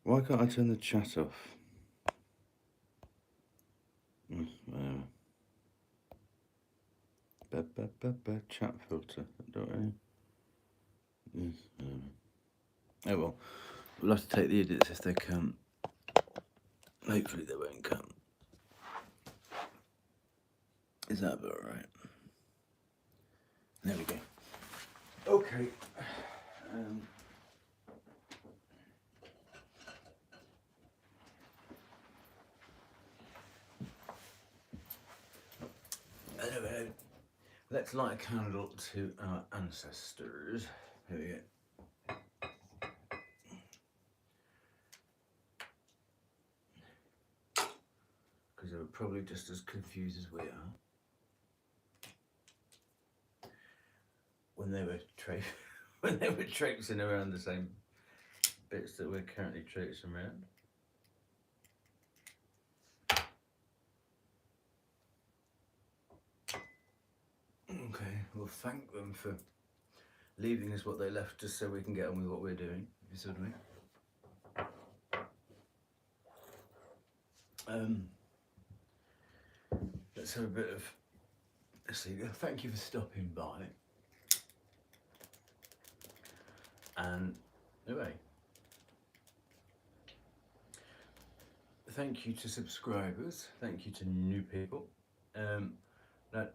Why can't I turn the chat off? Chat filter. Don't I? Oh well, we'll have to take the edits if they come. Hopefully they won't come. Is that about right? There we go. Okay. Anyway, let's light a candle to our ancestors. Here we go. Because they were probably just as confused as we are when they were traipsing around the same bits that we're currently traipsing around. Okay, we'll thank them for leaving us what they left us so we can get on with what we're doing, if you see what I mean. Let's have a bit of, let's see, thank you for stopping by. And anyway, thank you to subscribers, thank you to new people. Now,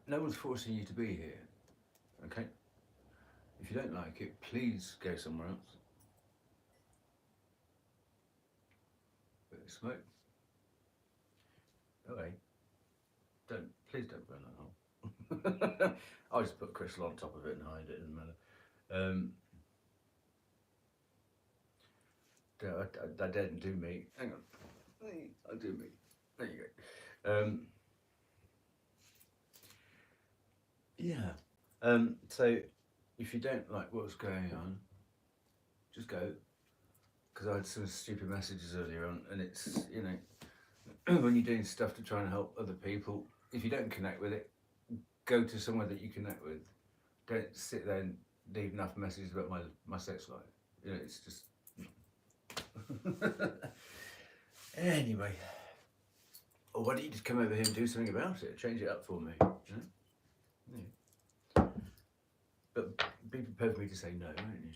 no one's forcing you to be here, okay? If you don't like it, please go somewhere else. Bit of smoke. Okay. Please don't burn that hole. I'll just put crystal on top of it and hide it, doesn't matter. I didn't do me. Hang on. I'll do me. There you go. Yeah. So if you don't like what's going on, just go. Because I had some stupid messages earlier on, and it's, you know, when you're doing stuff to try and help other people, if you don't connect with it, go to somewhere that you connect with. Don't sit there and leave enough messages about my sex life. You know, it's just. Anyway, or why don't you just come over here and do something about it? Change it up for me. You know? Yeah. But be prepared for me to say no, won't you?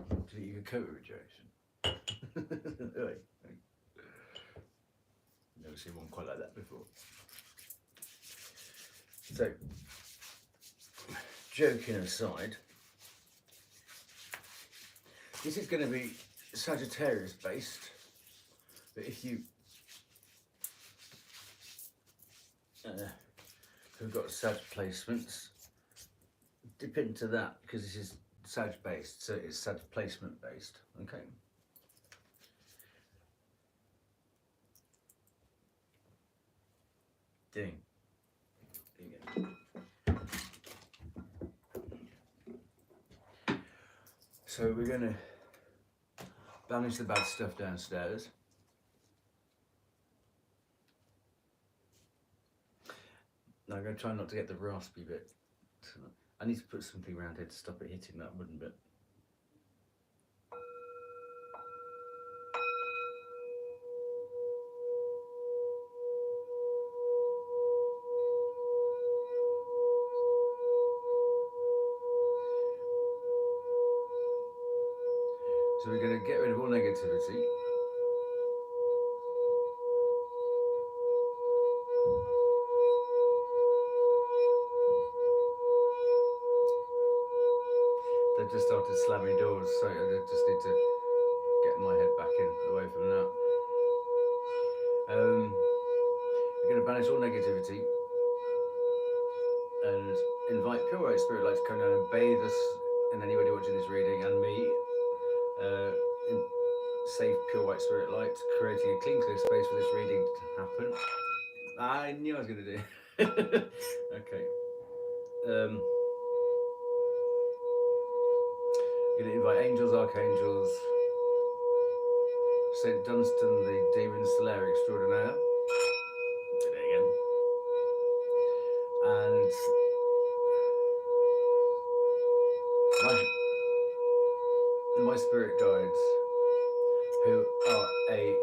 Do you think you could cope with rejection? Anyway, never seen one quite like that before. So, joking aside, this is going to be Sagittarius based, but if you have got Sag placements, dip into that because this is Sag based, so it's Sag placement based, okay? Ding. So we're going to banish the bad stuff downstairs. Now I'm going to try not to get the raspy bit. I need to put something around here to stop it hitting that wooden bit. So we're going to get rid of all negativity. They just started slamming doors, so I just need to get my head back away from that. We're going to banish all negativity and invite pure white spirit light to come down and bathe us and anybody watching this reading and me in safe pure white spirit light, creating a clean clear space for this reading to happen. I knew I was going to do it. Okay. I'm going to invite angels, archangels, St. Dunstan, the demon slayer extraordinaire. Do it again. And my spirit guides, who are a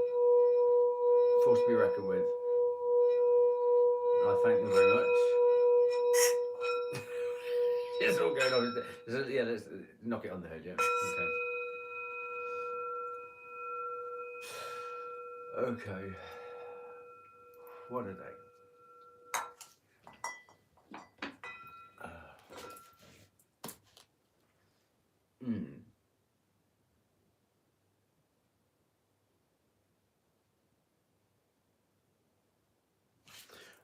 force to be reckoned with. And I thank them very much. It's all going on. Yeah, let's knock it on the head, yeah. Okay. Okay. What a day.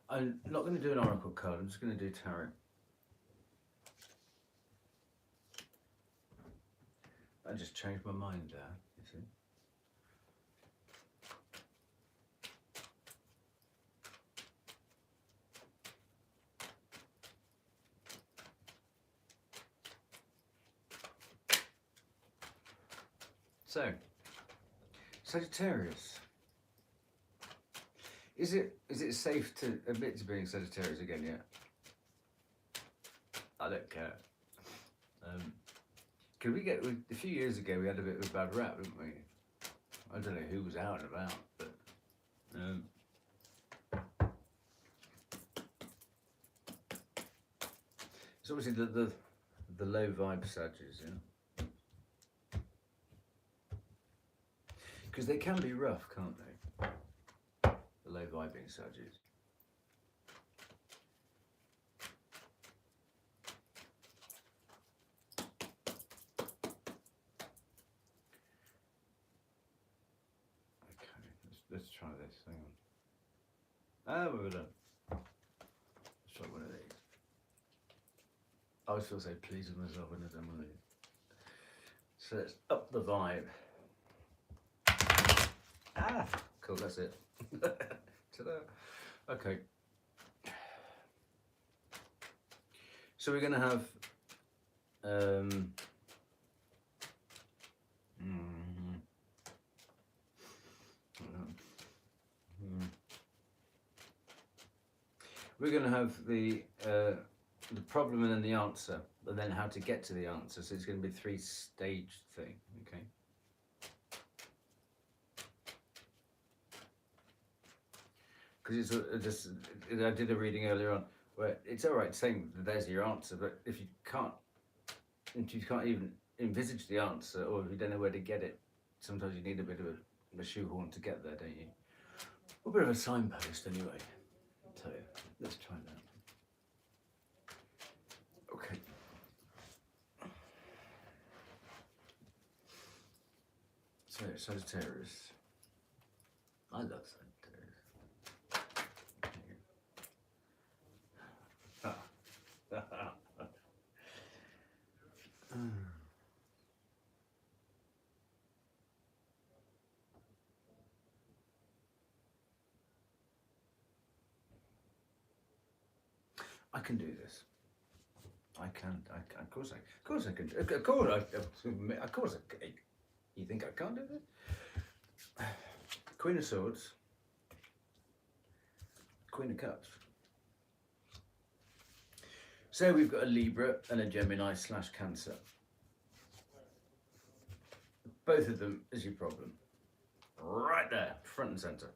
I'm not going to do an oracle card, I'm just going to do tarot. I just changed my mind there, you see. So, Sagittarius. Is it safe to admit to being Sagittarius again yet? I don't care. Could we get, a few years ago we had a bit of a bad rap, didn't we? I don't know who was out and about, but it's obviously the low vibe Sagittarius, yeah. Because they can be rough, can't they? The low vibing Sagittarius. Let's try this, hang on. We're done. Let's try one of these. I always feel so pleased with myself when I've done one of these. So let's up the vibe. Cool, that's it. Ta-da. Okay. So we're gonna have we're going to have the problem and then the answer, and then how to get to the answer. So it's going to be a 3-stage thing, okay? Because it's I did a reading earlier on where it's all right saying there's your answer, but if you can't even envisage the answer, or if you don't know where to get it, sometimes you need a bit of a shoehorn to get there, don't you? A bit of a signpost, anyway. So let's try that. Okay. So Sagittarius. I love Sagittarius. I can do this. I can. Of course I can. Of course I can. You think I can't do this? Queen of Swords. Queen of Cups. So we've got a Libra and a Gemini / Cancer. Both of them is your problem. Right there, front and centre.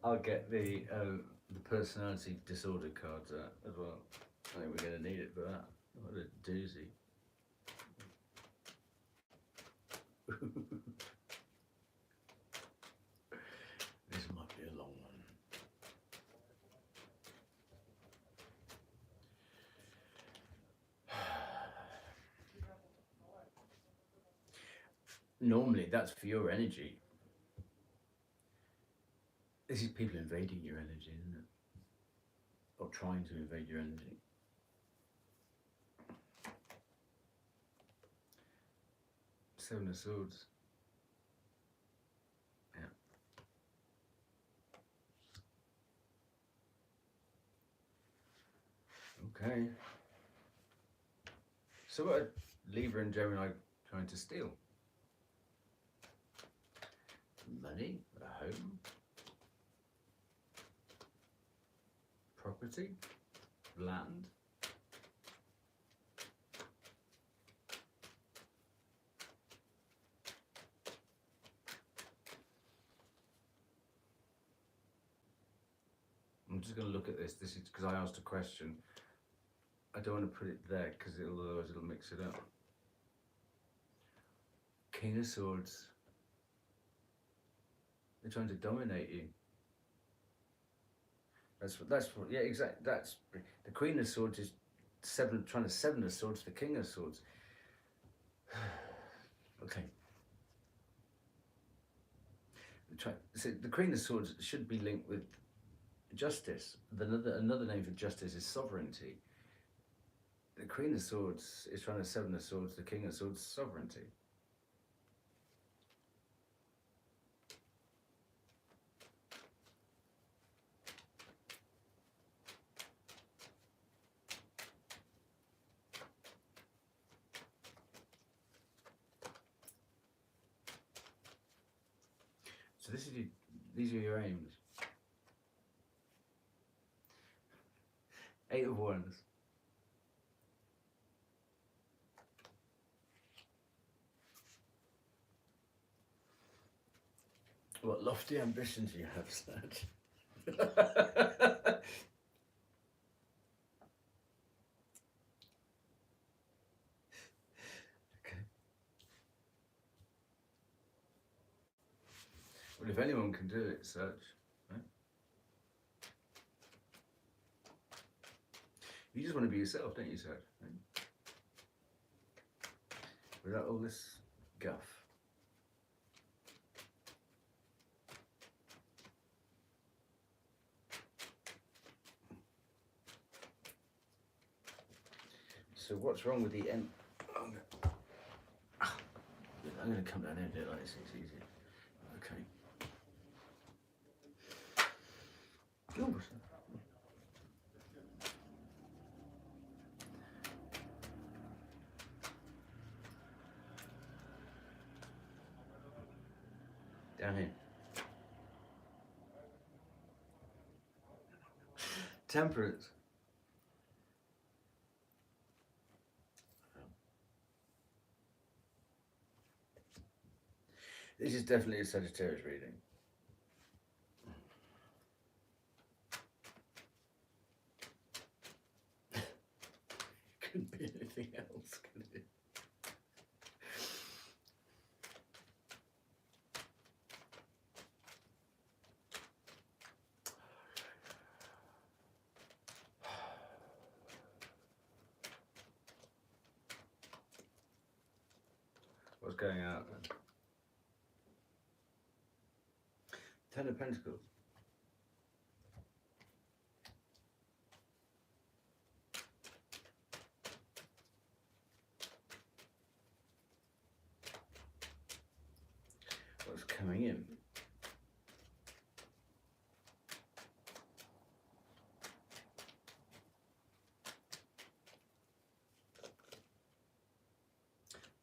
I'll get the personality disorder cards out as well. I think we're going to need it for that. What a doozy. This might be a long one. Normally that's for your energy. This is people invading your energy, isn't it? Or trying to invade your energy. Seven of Swords. Yeah. Okay. So what are Libra and Gemini trying to steal? Money, a home, property, land. I'm just going to look at this. This is because I asked a question. I don't want to put it there because otherwise it'll mix it up. King of Swords. They're trying to dominate you. That's what, yeah, exactly. That's the Queen of Swords is trying to seven the swords. The King of Swords. Okay. So the Queen of Swords should be linked with justice. Another name for justice is sovereignty. The Queen of Swords is trying to seven the swords. The King of Swords, sovereignty. So these are your aims. 8 of Wands. What lofty ambitions you have, Sag. Okay. Well, if anyone can do it, Sag, right? You just want to be yourself, don't you, Sag? Right? Without all this guff. So what's wrong with the end? I'm going to come down here and do it like this. It's easier. Okay. Ooh. Down here. Temperance. This is definitely a Sagittarius reading. Couldn't be anything else, could it? What's going out then? 10 of Pentacles. What's coming in?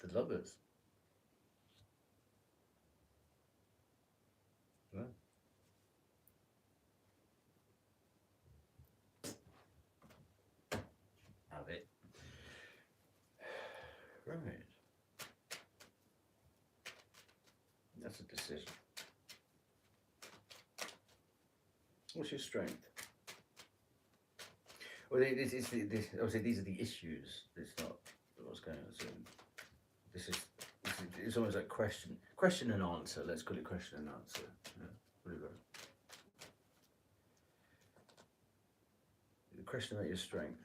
The Lovers. Well. Have it. Right. That's a decision. What's your strength? Well, obviously these are the issues. It's not what's going on. So it's almost like question and answer. Let's call it question and answer. Yeah, whatever. The question about your strength.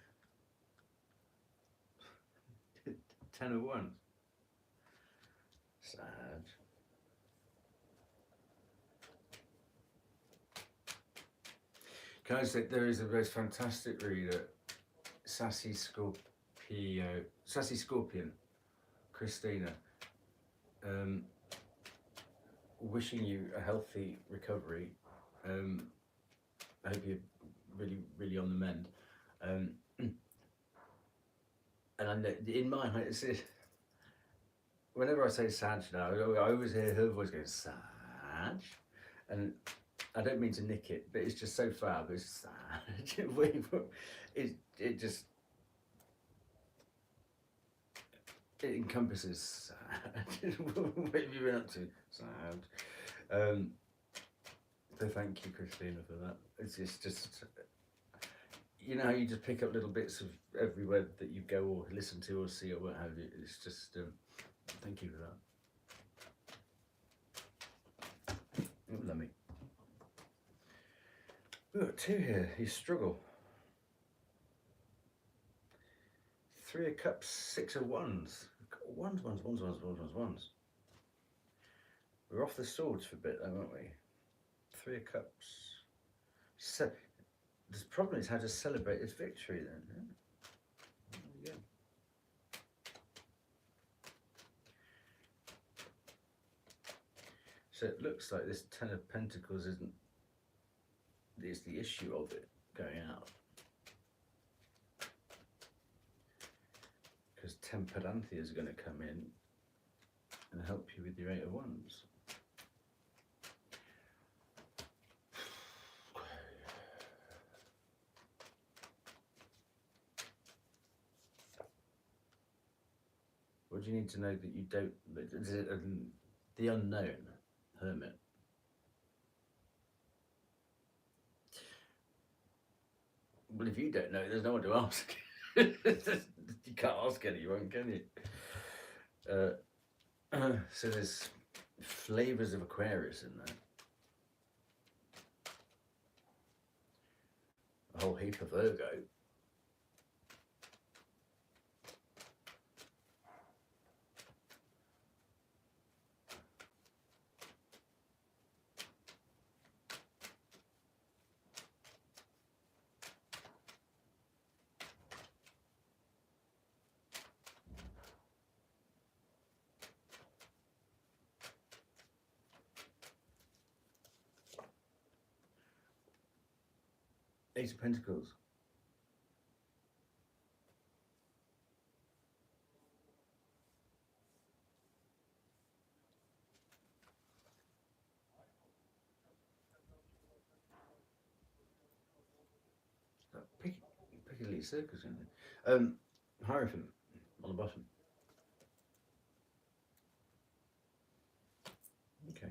10 of Wands. Sad. Can I say there is a most fantastic reader, Sassy Scorpion, Christina, wishing you a healthy recovery. I hope you're really, really on the mend. And I know, in my mind, whenever I say Sag now, I always hear her voice go, Sag. And I don't mean to nick it, but it's just so fab. It's it just it encompasses what have you been up to? Sad. So thank you, Christina, for that. It's just you know how you just pick up little bits of everywhere that you go or listen to or see or what have you. It's just thank you for that. Oh, let me. We've got two here. You struggle. 3 of cups, 6 of wands. Wands. We're off the swords for a bit, though, aren't we? 3 of cups. So the problem is how to celebrate this victory then. There we go. So it looks like this 10 of Pentacles is the issue of it going out. Because Temperantias are going to come in and help you with your 8 of Wands. What do you need to know that you don't? Is it the unknown, Hermit? Well, if you don't know, there's no one to ask. You can't ask anyone, can you? So there's flavors of Aquarius in there. A whole heap of Virgo. Ace of Pentacles. Piccadilly Circus, isn't it? Hierophant on the bottom. Okay.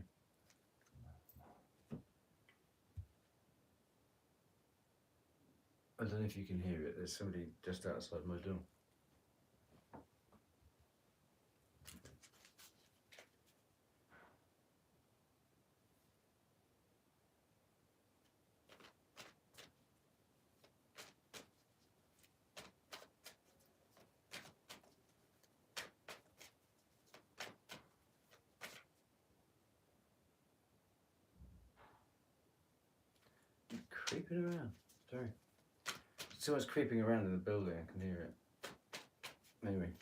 I don't know if you can hear it. There's somebody just outside my door. Creeping around. Sorry. Someone's creeping around in the building. I can hear it. Anyway.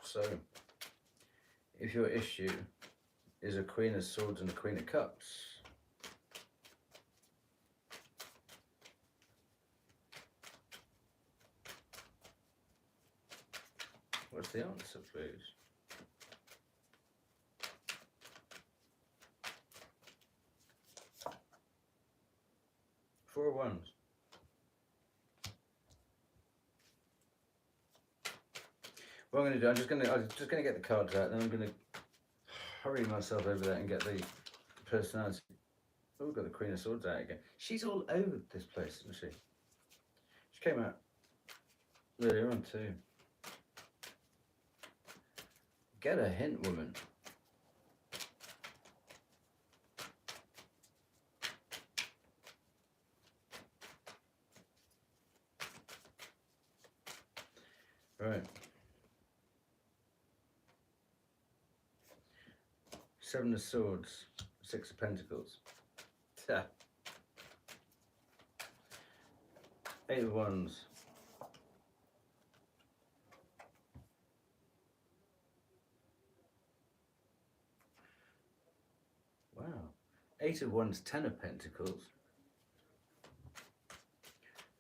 So, if your issue is a Queen of Swords and a Queen of Cups, what's the answer, please? 4 of Wands. What I'm going to do, I'm just going to get the cards out, and I'm going to hurry myself over there and get the personality. Oh, we've got the Queen of Swords out again. She's all over this place, isn't she? She came out earlier on too. Get a hint, woman. Right. 7 of Swords, 6 of Pentacles. 8 of Wands. Eight of Wands, Ten of Pentacles,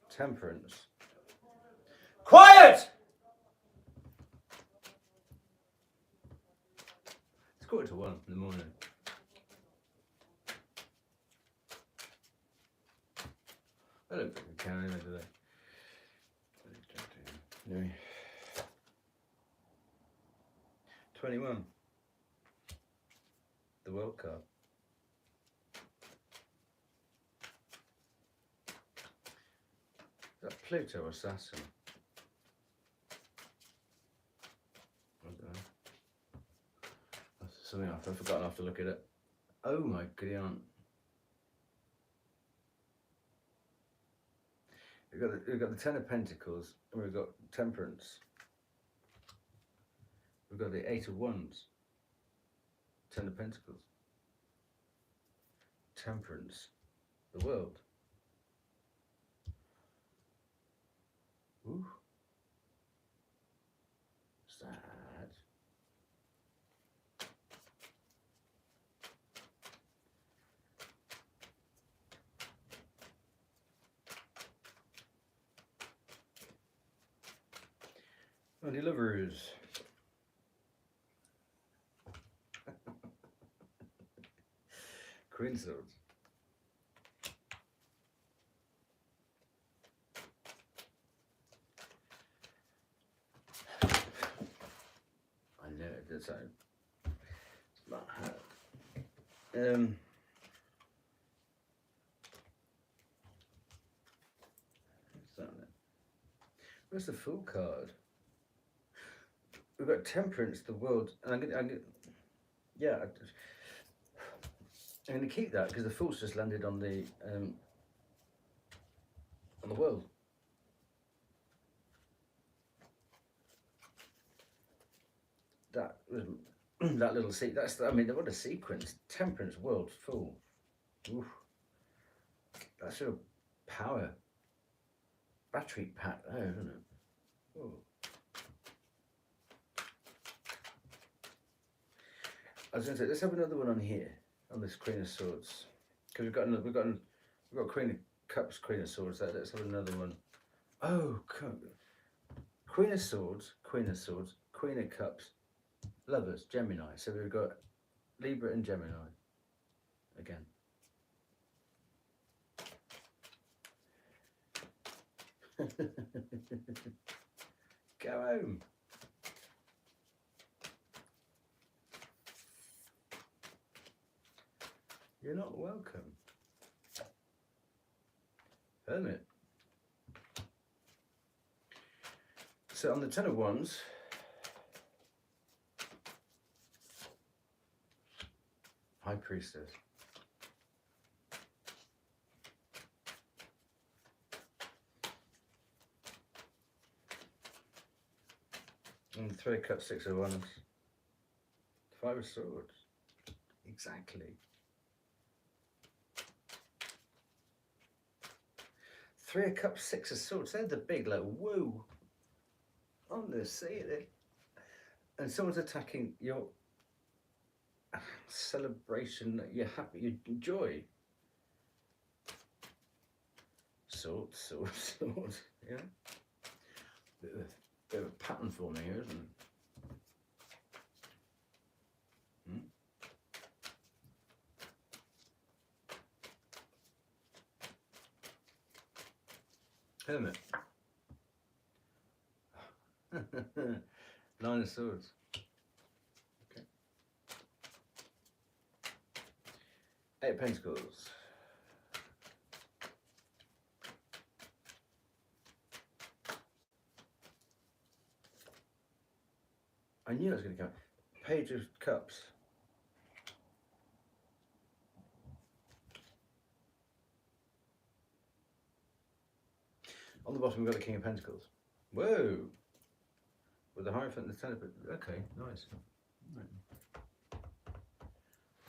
Temperance. Quiet! It's 1:45 in the morning. I don't think we can anyway, do they? Anyway. 21. The World card. Is that Pluto or Saturn? I don't know. That's something I've forgotten. I have to look at it. Oh my goody aunt. We've got the Ten of Pentacles, and we've got Temperance. We've got the Eight of Wands, Ten of Pentacles, Temperance, the World. Ooh. Sad. Only lovers. Queen Swords. I know it did sound. It's not hard. Where's the Fool card? We've got Temperance, the World, and I'm gonna keep that because the Fool's just landed on the World. That was that little what a sequence! Temperance, World, Fool. Oof. That's sort of power. Battery pack there, isn't it? Ooh. I was going to say, let's have another one on here, on this Queen of Swords, because we've got Queen of Cups, Queen of Swords. Let's have another one. Oh, Queen of Swords, Queen of Swords, Queen of Cups, Lovers, Gemini. So we've got Libra and Gemini again. Go home. You're not welcome. Hermit. So on the Ten of Wands, High Priestess. And Three of Cups, Six of Wands, Five of Swords. Exactly. Three of Cups, Six of Swords. They're the big, like, woo. On the sea, and someone's attacking your celebration that you're happy, you enjoy. Sword, sword, sword. Yeah. Bit of a pattern forming here, isn't it? Hermit. Nine of Swords. Okay. Eight of Pentacles. I knew it was going to come. Page of Cups. On the bottom, we've got the King of Pentacles. Whoa! With the Hierophant and the Ten of Pentacles. Okay, nice. Right.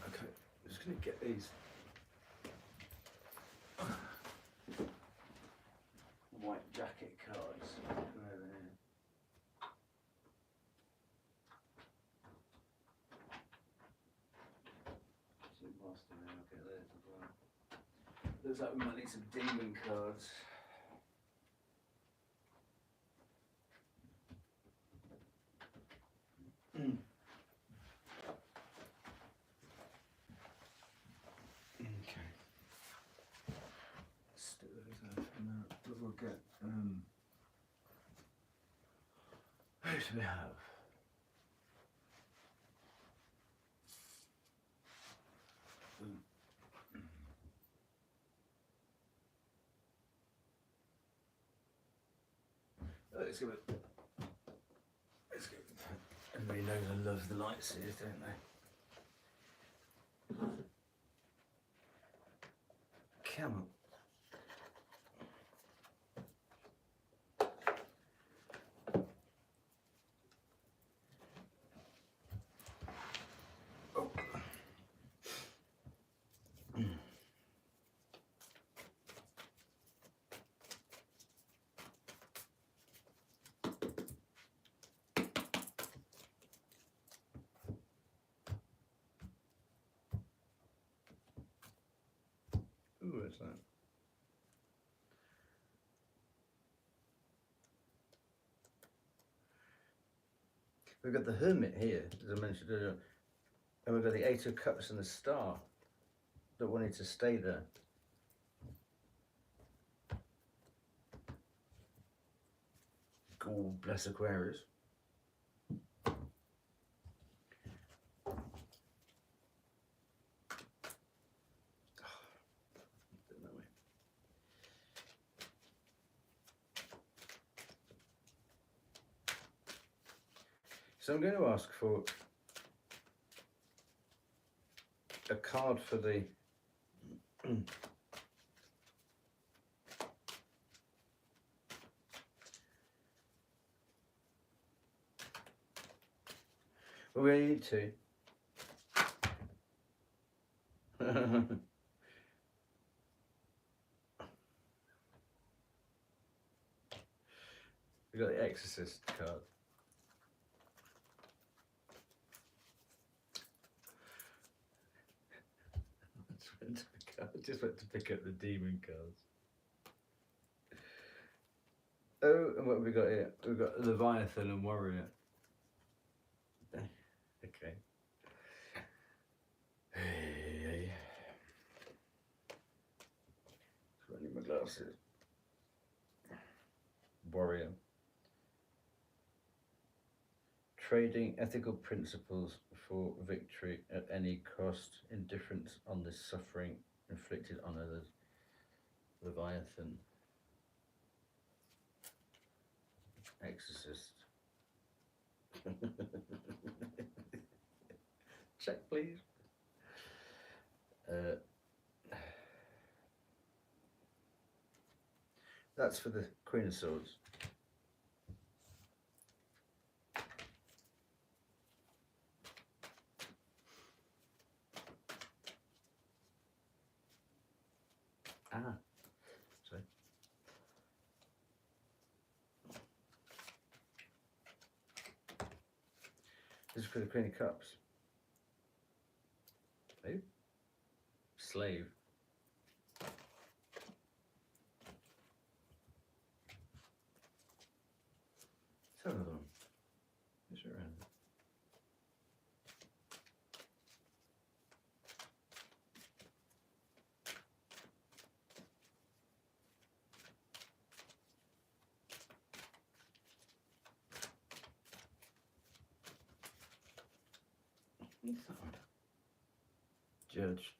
Okay, I'm just going to get these white jacket cards from over here. Whilst I look at this. Looks like we might need some demon cards. Okay. Let's do those out for now. But we'll get who do we have? Let's give it. Everybody knows I love the light series, don't they? Come on. Oh. Ooh, what's that? We've got the Hermit here, as I mentioned earlier, and we've got the Eight of Cups and the Star that wanted to stay there. God bless Aquarius. So I'm going to ask for a card for the well, we need to. We got the Exorcist card. I just went to pick up the demon cards. Oh, and what have we got here? We've got Leviathan and Warrior. Okay. Hey. I need my glasses. Warrior. Trading ethical principles for victory at any cost, indifference on the suffering inflicted on others. Leviathan. Exorcist. Check, please. That's for the Queen of Swords. Ah, sorry. This is for the Queen of Cups. Who? Slave. Let's have another one. Is it around? What's that one? Judge.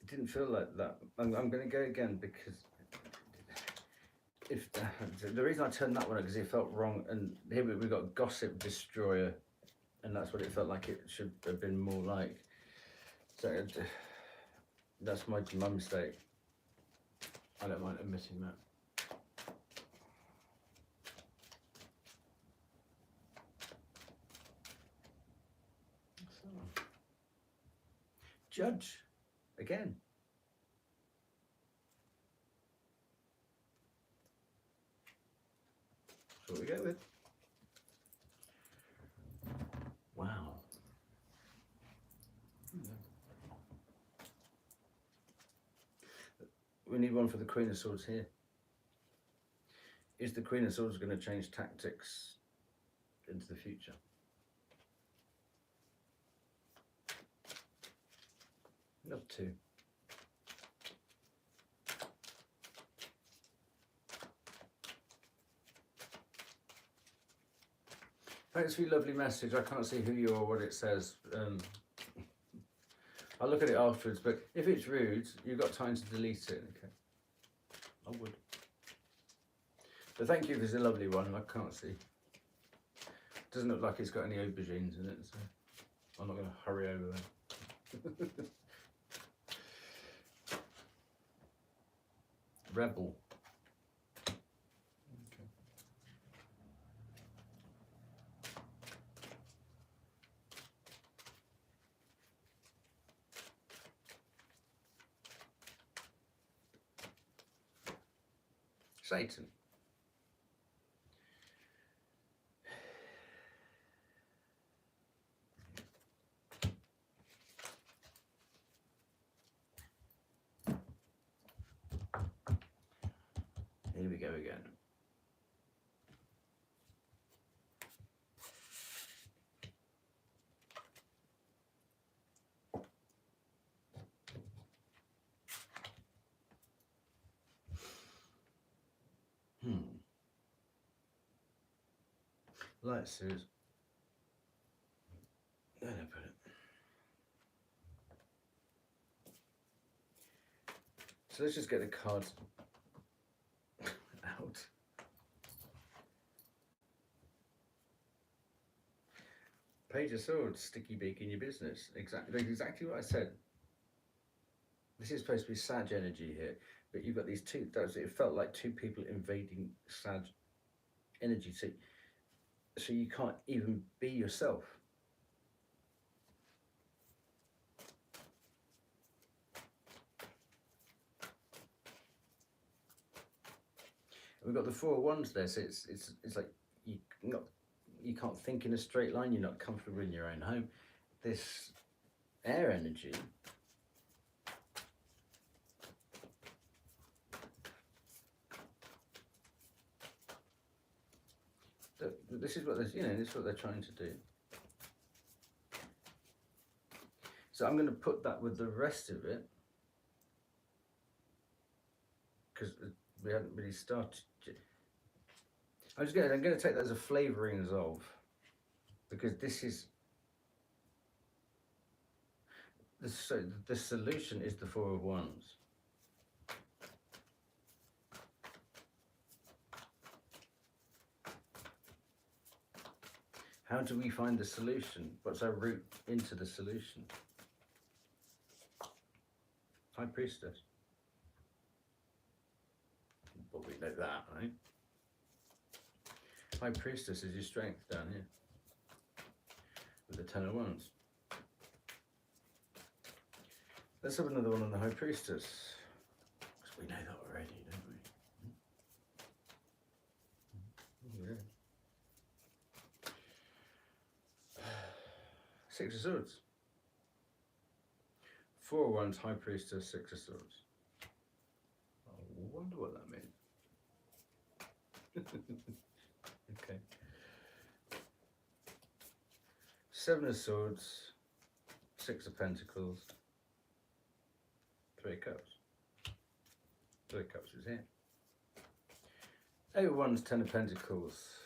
It didn't feel like that. I'm going to go again because if the reason I turned that one up because it felt wrong, and here we got Gossip Destroyer, and that's what it felt like it should have been more like. So that's my mistake. I don't mind admitting that. So. Judge again. That's what we go with. we need one for the Queen of Swords here. Is the Queen of Swords going to change tactics into the future? Love two. Thanks for your lovely message. I can't see who you are, what it says. I'll look at it afterwards, but if it's rude, you've got time to delete it. Okay, I would. But thank you if it's a lovely one. I can't see. Doesn't look like it's got any aubergines in it, so I'm not going to hurry over there. Rebel. Okay. Satan. Here we go again. Light suit. There I put it. So let's just get the cards out. Page of Swords, sticky beak in your business. Exactly what I said. This is supposed to be Sag energy here, but you've got these two. It felt like two people invading Sag energy. So you can't even be yourself. We've got the Four of Wands there, so it's like you can't think in a straight line. You're not comfortable in your own home. This air energy. This is what this is what they're trying to do. So I'm going to put that with the rest of it because we haven't really started. I'm going to take that as a flavouring resolve because this is the solution is the Four of Wands. How do we find the solution? What's our route into the solution? High Priestess. Well, we know that, right? High Priestess is your strength down here. With the Ten of Wands. Let's have another one on the High Priestess. Because we know that already, don't we? Yeah. Six of Swords. Four of Wands, High Priestess, Six of Swords. I wonder what that means. Okay. Seven of Swords, Six of Pentacles, Three of Cups. Three of Cups is here. Eight of Wands, Ten of Pentacles.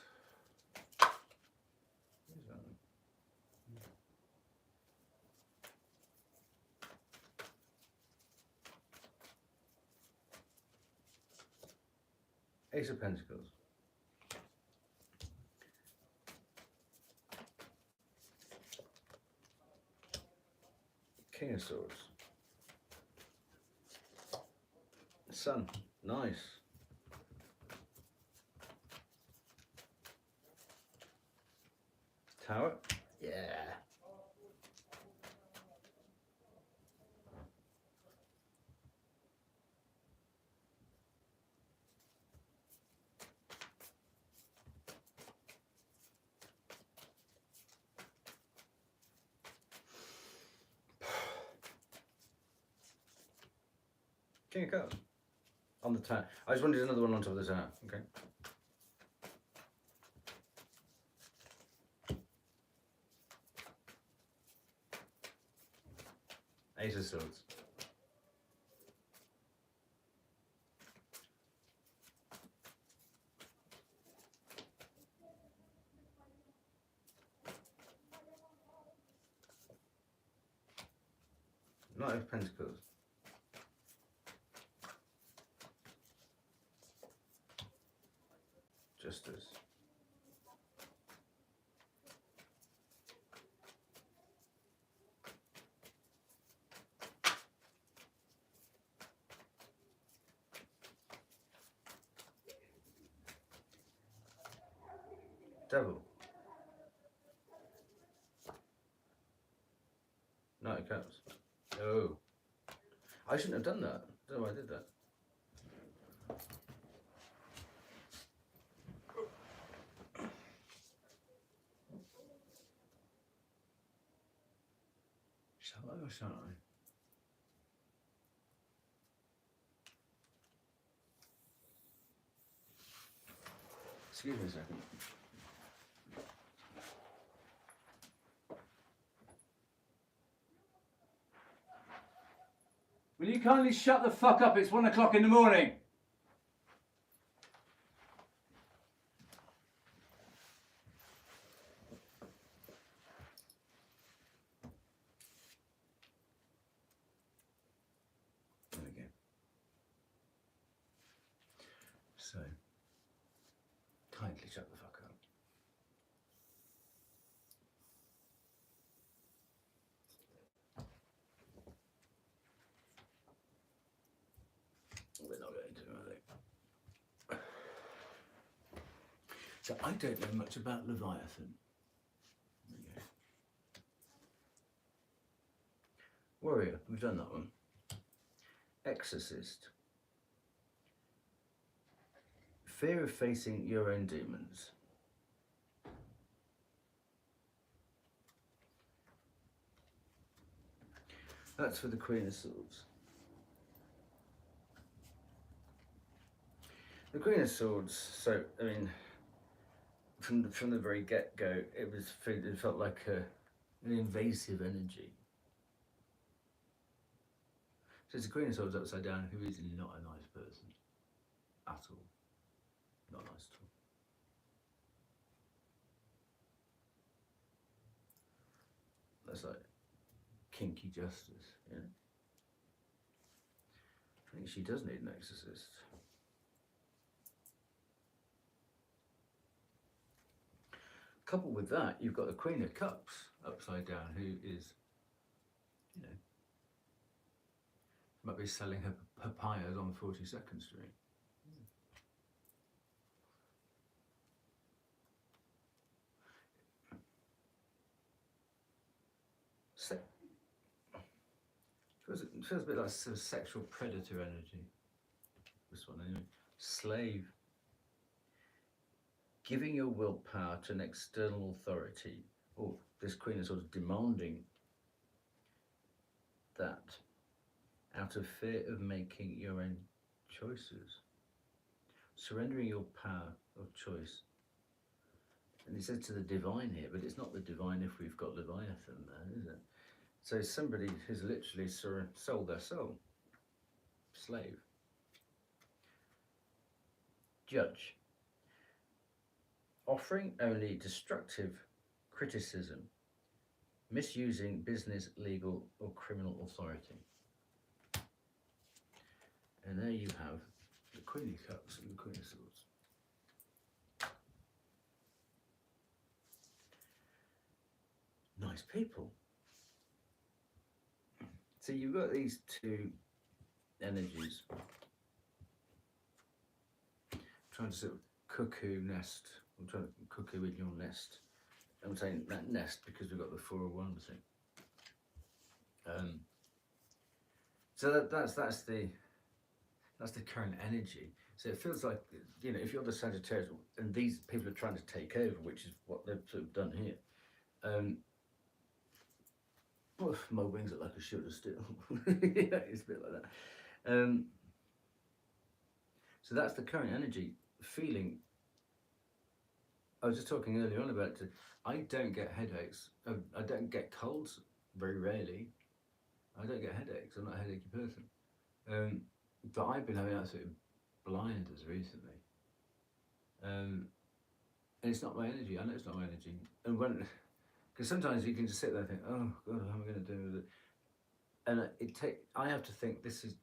Ace of Pentacles. King of Swords. Sun. Nice. Tower. Yeah. King of Cups. on the tower. I just wanted another one on top of the tower. Okay. Ace of Swords. Knight of Pentacles. Justice. Devil. Knight of Cups. Oh. I shouldn't have done that. I don't know why I did that. Shall I or shan't I? Excuse me a second. Will you kindly shut the fuck up? It's 1 o'clock in the morning. There we go. So, kindly shut the fuck up. We're not going to, are they? So I don't know much about Leviathan. Okay. Warrior, we've done that one. Exorcist. Fear of facing your own demons. That's for the Queen of Swords. The Queen of Swords, so, I mean, from the very get-go, it felt like an invasive energy. So it's the Queen of Swords upside down, who is not a nice person. At all. Not nice at all. That's like kinky justice, you know? I think she does need an exorcist. Coupled with that, you've got the Queen of Cups upside down, who is, you know, might be selling her papayas on 42nd Street. It feels a bit like sort of sexual predator energy. This one, anyway. Slave. Giving your willpower to an external authority, or this Queen is sort of demanding that out of fear of making your own choices. Surrendering your power of choice. And it says to the divine here, but it's not the divine if we've got Leviathan there, is it? So somebody has literally sold their soul. Slave. Judge. Offering only destructive criticism, misusing business, legal, or criminal authority. And there you have the Queen of Cups and the Queen of Swords. Nice people. So you've got these two energies trying to sort of cuckoo nest. I'm trying to cuckoo in your nest. I'm saying that nest because we've got the 4 of Wands thing. So that's the current energy. So it feels like, you know, if you're the Sagittarius and these people are trying to take over, which is what they've sort of done here. Well, my wings look like a shield of steel. Yeah, it's a bit like that. So that's the current energy feeling. I was just talking earlier on about it. I don't get headaches. I don't get colds very rarely. I don't get headaches. I'm not a headachy person. Um, but I've been having absolute blinders recently. And it's not my energy. I know it's not my energy. And when, because sometimes you can just sit there and think, oh God, how am I going to do with it? And I have to think this is,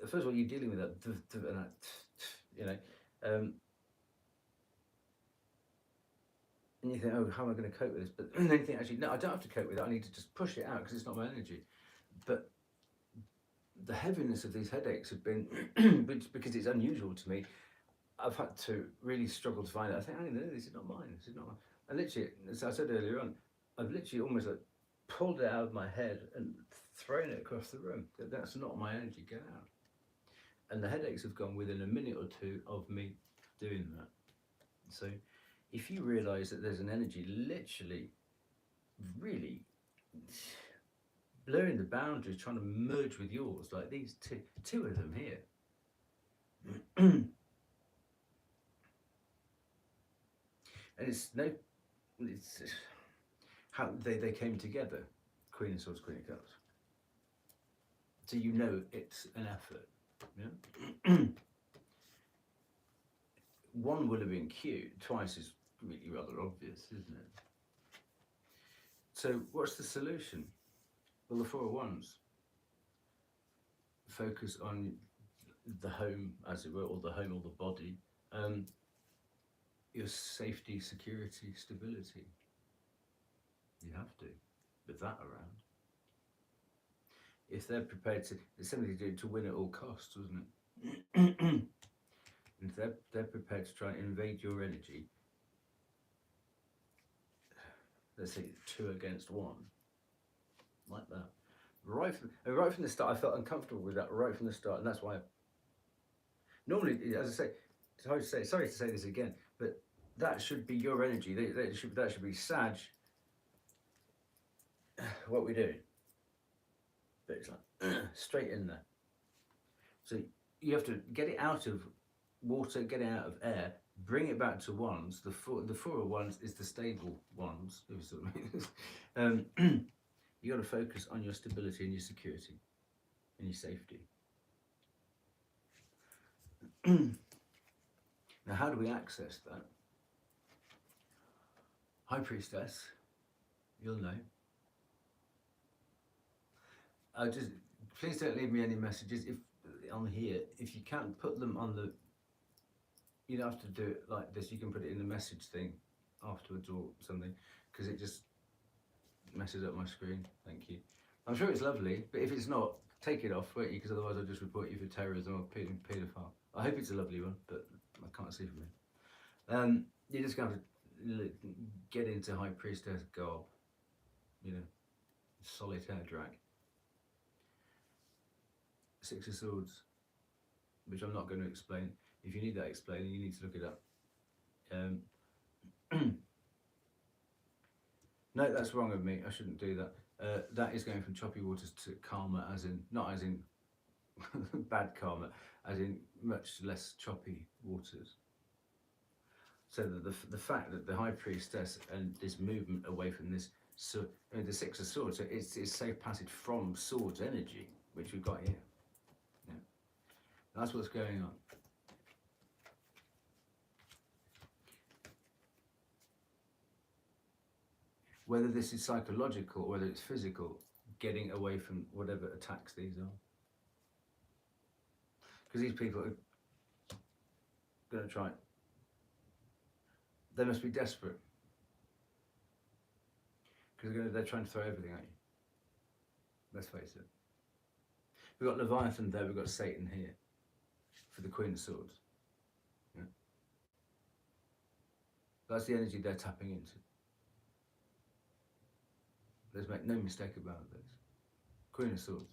first of all, you're dealing with that, and that, you know, um, and you think, oh, how am I going to cope with this? But then you think, actually, no, I don't have to cope with it. I need to just push it out because it's not my energy. But the heaviness of these headaches have been, because it's unusual to me, I've had to really struggle to find it. I think, no, this is not mine. This is not mine. And literally, as I said earlier on, I've literally almost like pulled it out of my head and thrown it across the room. That's not my energy. Get out. And the headaches have gone within a minute or two of me doing that. So if you realise that there's an energy literally really blurring the boundaries, trying to merge with yours, like these two of them here. And it's how they came together, Queen of Swords, Queen of Cups. So you know it's an effort. Yeah? One would have been cute, twice is really rather obvious, isn't it? So what's the solution? Well, the Four of Wands. Focus on the home, as it were, or the home or the body. Your safety, security, stability. You have to, with that around. If they're prepared to, it's something to do to win at all costs, wasn't it? If they're prepared to try and invade your energy, let's say 2 against 1, like that. Right from the start, I felt uncomfortable with that right from the start, and that's why. Normally, as I say, sorry to say this again, but that should be your energy. That should be Sag. What we do, but it's like straight in there. So you have to get it out of water, get it out of air, bring it back to Wands. The four of Wands is the stable Wands. You got to focus on your stability and your security and your safety. Now, how do we access that? High Priestess, you'll know. Please don't leave me any messages if on here. If you can't put them on the, you don't have to do it like this. You can put it in the message thing afterwards or something, because it just messes up my screen. Thank you. I'm sure it's lovely, but if it's not, take it off, won't you? Because otherwise I'll just report you for terrorism or paedophile. I hope it's a lovely one, but I can't see from here. You're just going to get into High Priestess garb, solitaire drag. 6 of Swords, which I'm not going to explain. If you need that explaining, you need to look it up. No, that's wrong of me. I shouldn't do that. That is going from choppy waters to calmer, not as in bad karma, as in much less choppy waters. So the fact that the High Priestess and this movement away from this, the 6 of Swords, so it's safe passage from Swords energy, which we've got here. Yeah. That's what's going on. Whether this is psychological or whether it's physical, getting away from whatever attacks these are. Because these people are going to try. They must be desperate. Because they're trying to throw everything at you. Let's face it. We've got Leviathan there, we've got Satan here. For the Queen of Swords. Yeah. That's the energy they're tapping into. Let's make no mistake about this. Queen of Swords.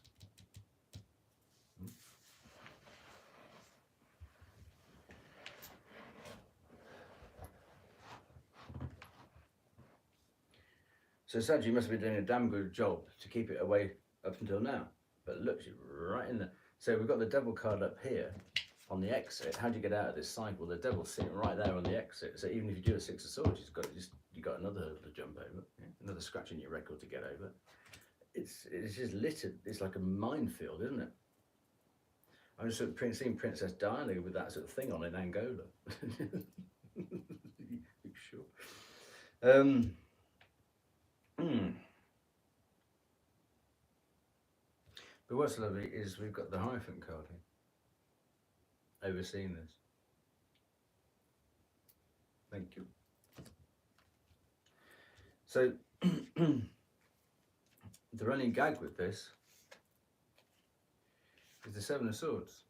So Sadji must be doing a damn good job to keep it away up until now. But look, she's right in there. So we've got the Devil card up here. on the exit. How do you get out of this cycle? The devil's sitting right there on the exit. So even if you do a 6 of swords, you've got another hurdle to jump over, another scratch in your record to get over. It's just littered. It's like a minefield, isn't it? I was sort of seeing Princess Diana with that sort of thing on in Angola. You sure? But what's lovely is we've got the Hierophant card here, overseeing this. Thank you. So the running gag with this is the 7 of Swords.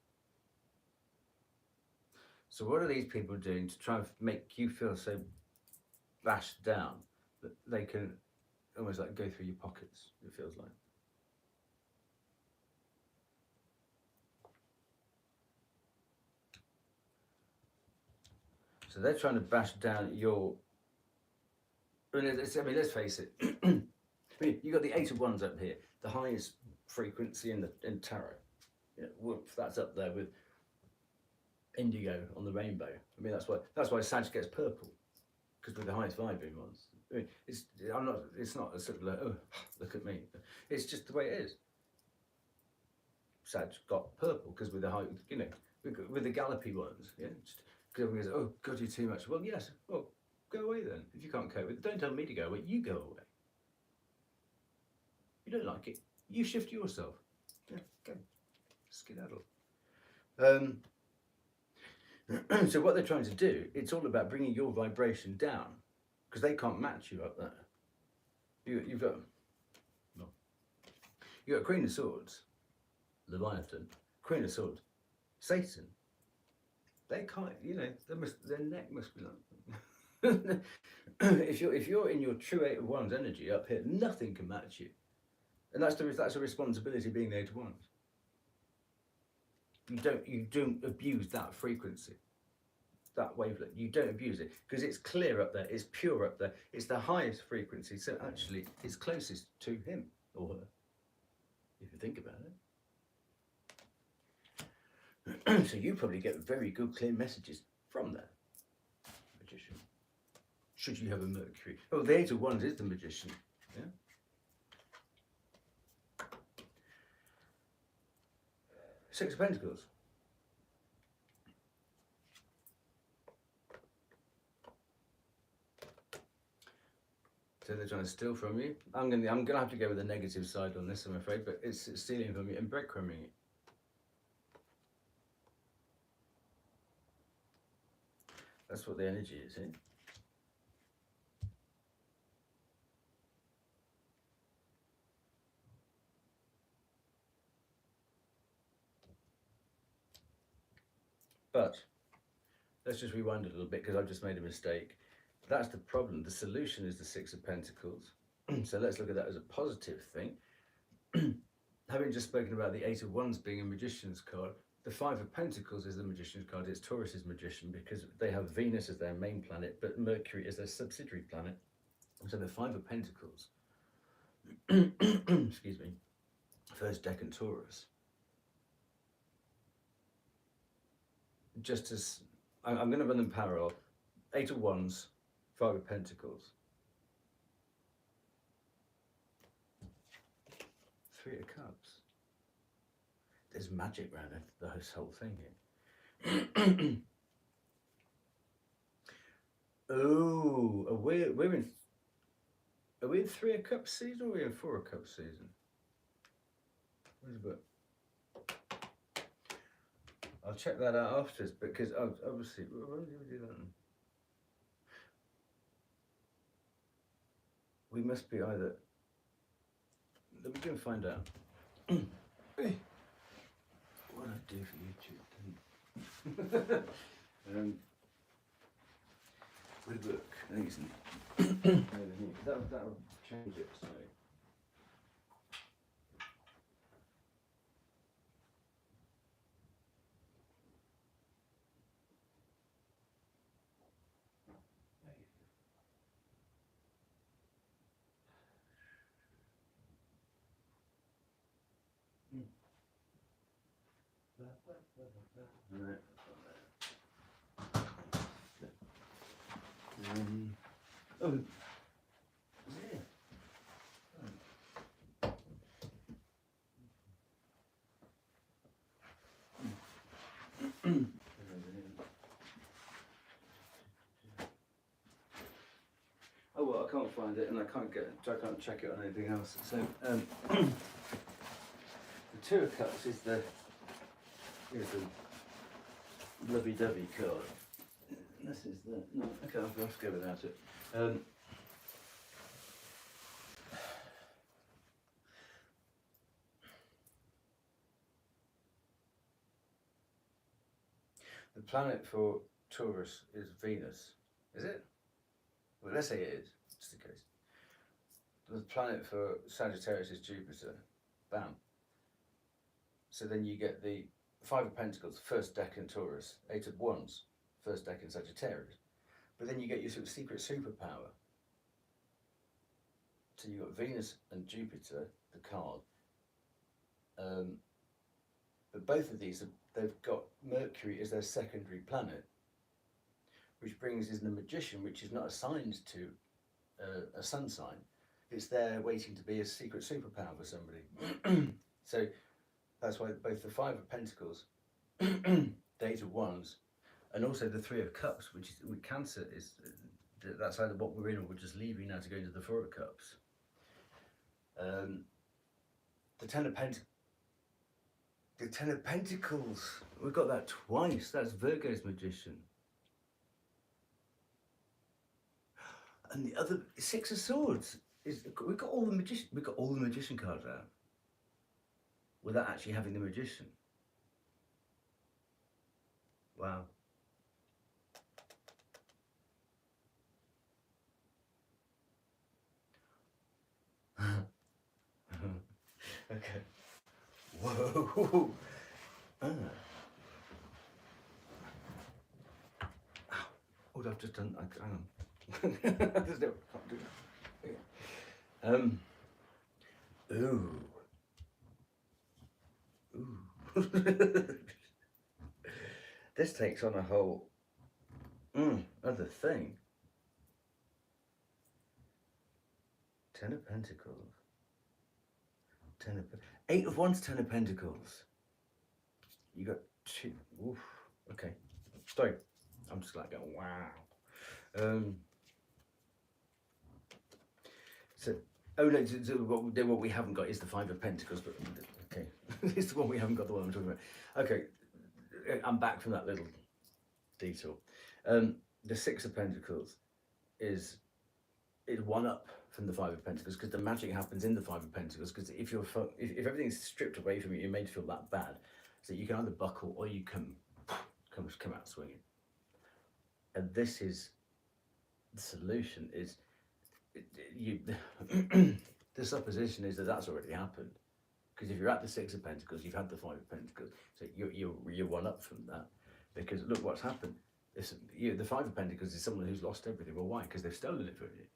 So what are these people doing to try and make you feel so bashed down that they can almost like go through your pockets, it feels like. So they're trying to bash down your, I mean, let's face it, I mean, you've got the 8 of Wands up here, the highest frequency in tarot. Woof, that's up there with indigo on the rainbow. I mean, that's why Sag gets purple, because we're the highest vibrating ones. I mean, it's not a sort of like, oh, look at me. It's just the way it is. Sag got purple because we're the high, with the gallopy ones, because everyone goes, oh God, you're too much. Well, yes, well, go away then. If you can't cope with it, don't tell me to go away, you go away. You don't like it, you shift yourself. Go, skedaddle. So what they're trying to do, it's all about bringing your vibration down, because they can't match you up there. You've got Queen of Swords, Leviathan, Queen of Swords, Satan. They can't, their neck must be like. if you're in your true 8 of Wands energy up here, nothing can match you, and that's a responsibility being the 8 of Wands. You don't abuse that frequency, that wavelength. You don't abuse it because it's clear up there, it's pure up there, it's the highest frequency. So actually, it's closest to him or her, if you think about it. So you probably get very good, clear messages from that magician. Should you have a Mercury? Oh, the 8 of Wands is the magician. Yeah. Six of Pentacles. So they're trying to steal from you. I'm gonna have to go with the negative side on this, I'm afraid, but it's stealing from you and breadcrumbing it. That's what the energy is here. But let's just rewind a little bit because I've just made a mistake. That's the problem. The solution is the 6 of Pentacles. So let's look at that as a positive thing. Having just spoken about the 8 of Wands being a magician's card, the 5 of Pentacles is the magician's card. It's Taurus's magician because they have Venus as their main planet, but Mercury is their subsidiary planet. So the 5 of Pentacles, excuse me, first decan Taurus. Just as I'm going to run them parallel. 8 of Wands, 5 of Pentacles, 3 of Cups. There's magic around this whole thing here. Oh, are we in 3 of Cups season or are we in 4 of Cups season? Where's the book? I'll check that out afterwards because obviously, when did we do that? We must be either. Let me go and find out. What I do for YouTube. With the book, I think it's that'll change it. So. Oh, yeah. Oh well, I can't find it, and I can't check it on anything else. So the Two of Cups is the lovey-dovey card. This is the no. Okay, I'll have to go without it. The planet for Taurus is Venus. Is it? Well, let's say it is, just in case. The planet for Sagittarius is Jupiter. Bam. So then you get the Five of Pentacles, first deck in Taurus, Eight of Wands, first deck in Sagittarius. But then you get your sort of secret superpower. So you've got Venus and Jupiter, the card. But both of these, they've got Mercury as their secondary planet, which brings in the Magician, which is not assigned to a sun sign. It's there waiting to be a secret superpower for somebody. So that's why both the Five of Pentacles, the Eight of Wands, and also the Three of Cups, which is with Cancer, is that's either what we're in or we're just leaving now to go into the Four of Cups. The Ten of Pentacles, we've got that twice. That's Virgo's Magician. And the other Six of Swords is we've got all the magician cards out without actually having the Magician. Wow. Okay. Whoa. Oh, I've just done. Hang on. There's no. Can't do that. Ooh. Ooh. This takes on a whole other thing. Ten of Pentacles. Eight of Wands, Ten of Pentacles. You got two. Oof. Okay. Sorry. I'm just like going, wow. So, oh no, what we haven't got is the Five of Pentacles, but okay. It's the one we haven't got, the one I'm talking about. Okay. I'm back from that little detour. The Six of Pentacles is one up from the Five of Pentacles, because the magic happens in the Five of Pentacles. Because if everything's stripped away from you, you're made to feel that bad. So you can either buckle or you come out swinging. And this is the solution. Is the supposition is that that's already happened. Because if you're at the Six of Pentacles, you've had the Five of Pentacles, so you're one up from that. Because look what's happened. The Five of Pentacles is someone who's lost everything. Well, why? Because they've stolen it from you.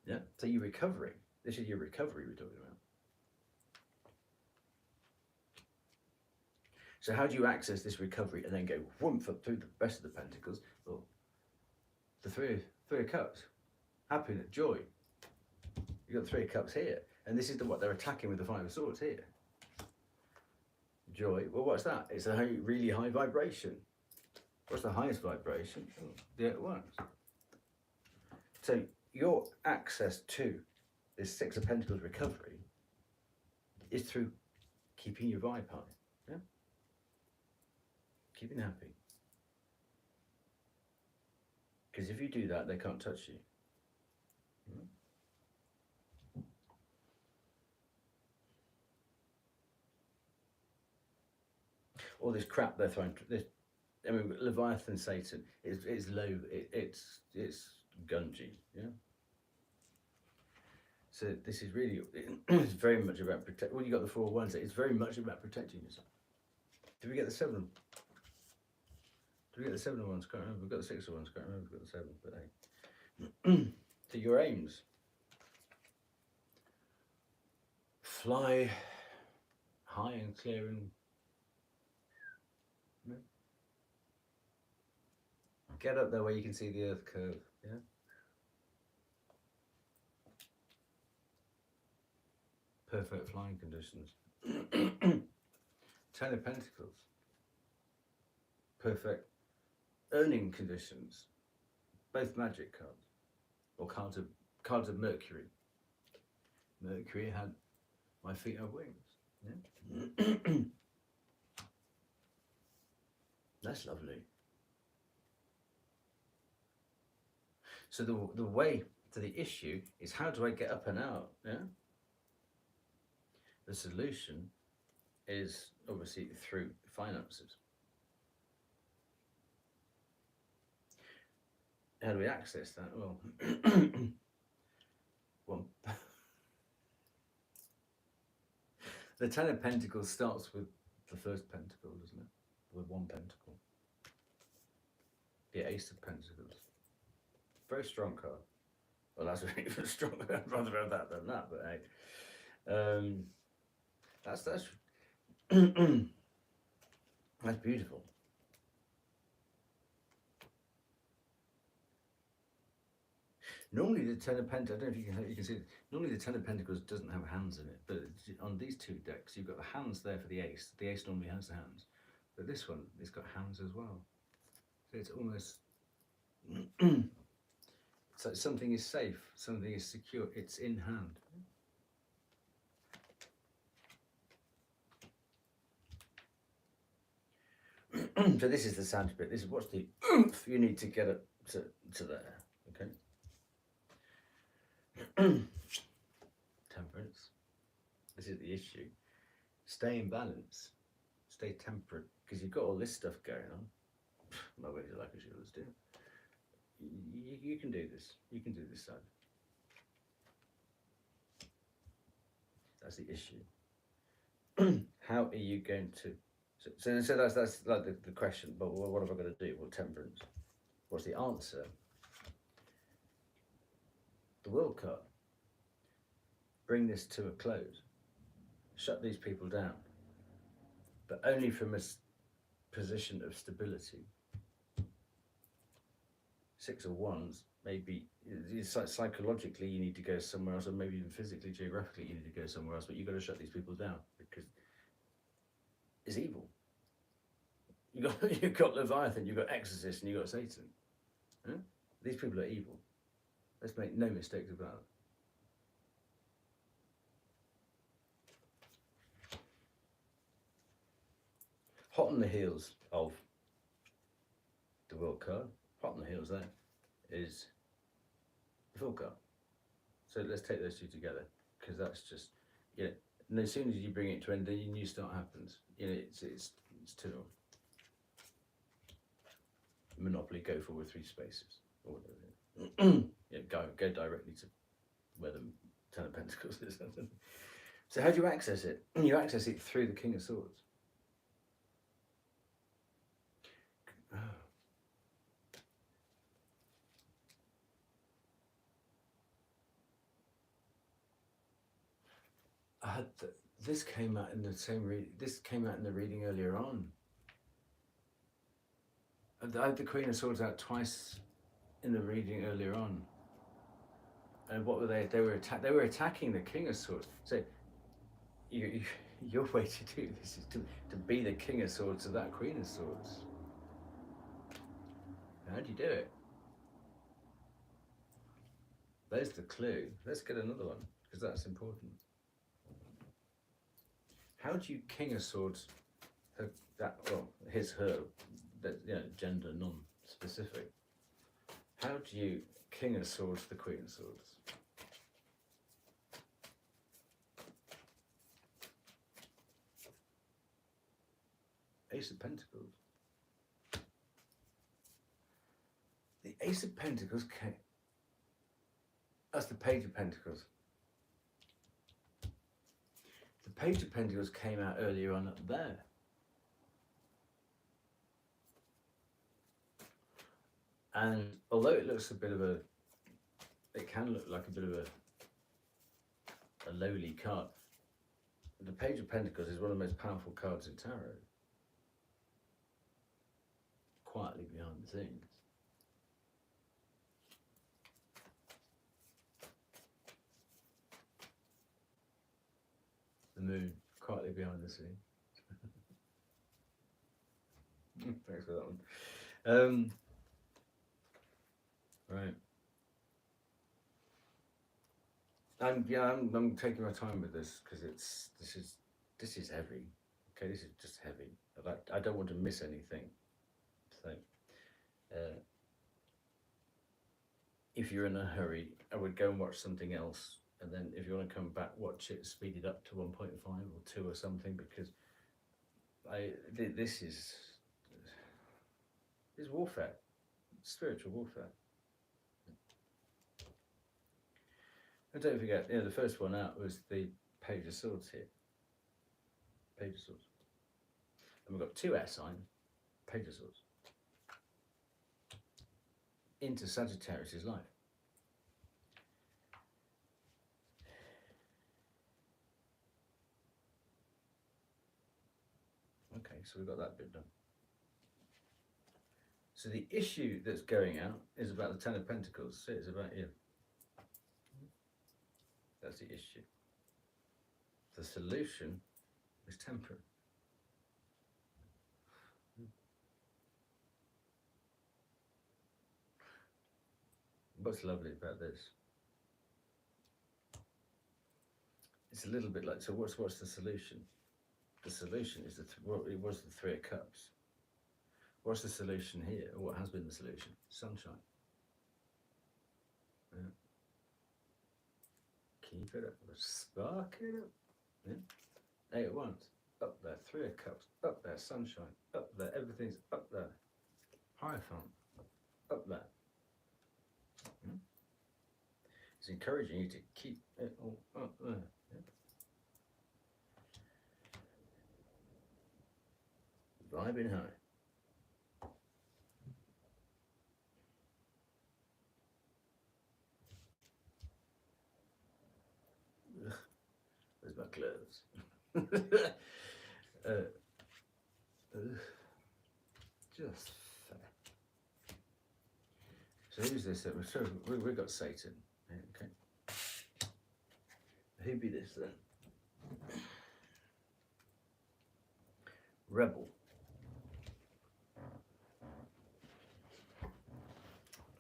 Yeah. So you're recovering. This is your recovery we're talking about. So how do you access this recovery and then go whoomp up through the rest of the Pentacles? Well, the Three of Cups, happiness, joy. You've got Three of Cups here, and this is what they're attacking with the Five of Swords here. Joy. Well, what's that? It's a really high vibration. What's the highest vibration? Oh, the Eight of Wands. So your access to this Six of Pentacles recovery is through keeping your vibe high. Yeah. Keeping happy. Because if you do that, they can't touch you. All this crap they're throwing. I mean, Leviathan, Satan is low. It's gungy. Yeah. So this is really, it's very much about protect. Well, you got the Four of Wands. It's very much about protecting yourself. Did we get the Seven? Did we get the Seven of Wands? Can't remember. We've got the Six of Wands. Can't remember. We've got the Seven. But hey. So your aims. Fly high and clear and Yeah. Get up there where you can see the earth curve. Yeah. Perfect flying conditions. Ten of Pentacles. Perfect earning conditions. Both magic cards. Or cards of Mercury. Mercury had my feet have wings. Yeah. That's lovely. So the way to the issue is, how do I get up and out? Yeah. The solution is obviously through finances. How do we access that? Well, well, the Ten of Pentacles starts with the first pentacle, doesn't it? With one pentacle. The Ace of Pentacles. Very strong card. Well, that's really strong. I'd rather have that than that, but hey. That's that's beautiful. Normally the Ten of Pentacles, I don't know if you can see it. Normally the Ten of Pentacles doesn't have hands in it, but on these two decks you've got the hands there for the Ace. The Ace normally has the hands, but this one, it's got hands as well. So it's almost so something is safe, something is secure, it's in hand. So this is the Santa bit. This is what's the oomph you need to get up to there. Okay. Temperance. This is the issue. Stay in balance. Stay temperate, because you've got all this stuff going on. My ways are like as yours do. You can do this. You can do this side. That's the issue. How are you going to? So that's like the question. But what have I got to do? Well, temperance. What's the answer? The World card. Bring this to a close. Shut these people down, but only from a position of stability. Six of Wands, maybe psychologically you need to go somewhere else, or maybe even physically, geographically you need to go somewhere else, but you've got to shut these people down because it's evil. You've got Leviathan, you've got Exorcist, and you've got Satan. Yeah? These people are evil. Let's make no mistakes about it. Hot on the heels of the World card, hot on the heels there, is the Fool card. So let's take those two together, because that's just, yeah. And as soon as you bring it to end, then your new start happens. You know, it's too long. Monopoly, go forward 3 spaces, or whatever. Yeah, go directly to where the Ten of Pentacles is. So how do you access it? You access it through the King of Swords. This came out in the same this came out in the reading earlier on. I had the Queen of Swords out twice in the reading earlier on. And what were they? They were attacking the King of Swords. So your way to do this is to be the King of Swords to that Queen of Swords. How do you do it? There's the clue. Let's get another one, because that's important. How do you King of Swords her, that, you know, gender non-specific? How do you King of Swords the Queen of Swords? Ace of Pentacles. The Ace of Pentacles came. That's the Page of Pentacles. The Page of Pentacles came out earlier on up there. And although it looks a bit of a, it can look like a bit of a lowly card, the Page of Pentacles is one of the most powerful cards in tarot. quietly behind the scenes. The moon quietly behind the scenes. Thanks for that one. Right. I'm taking my time with this because this is heavy. Okay, this is just heavy. I don't want to miss anything. So, uh, if you're in a hurry, I would go and watch something else, and then if you want to come back, watch it speeded up to 1.5 or 2 or something, because this is warfare, spiritual warfare. And don't forget, the first one out was the Page of Swords here. Page of Swords. And we've got 2 air sign, Page of Swords. Into Sagittarius' life. Okay, so we've got that bit done. So the issue that's going out is about the Ten of Pentacles. So it's about you. That's the issue. The solution is temperance. What's lovely about this? It's a little bit like, so what's the solution? The solution is it was the 3 of Cups. What's the solution here? Or what has been the solution? Sunshine. Yeah. Keep it up, spark it up. Yeah. 8 of Wands, up there. 3 of Cups, up there. Sunshine, up there. Everything's up there. Hierophant, up there. It's encouraging you to keep it all up there. Yeah. Vibing high. Where's my clothes? Just fair. So who's this? So we've got Satan. Okay. Who be this then? Rebel.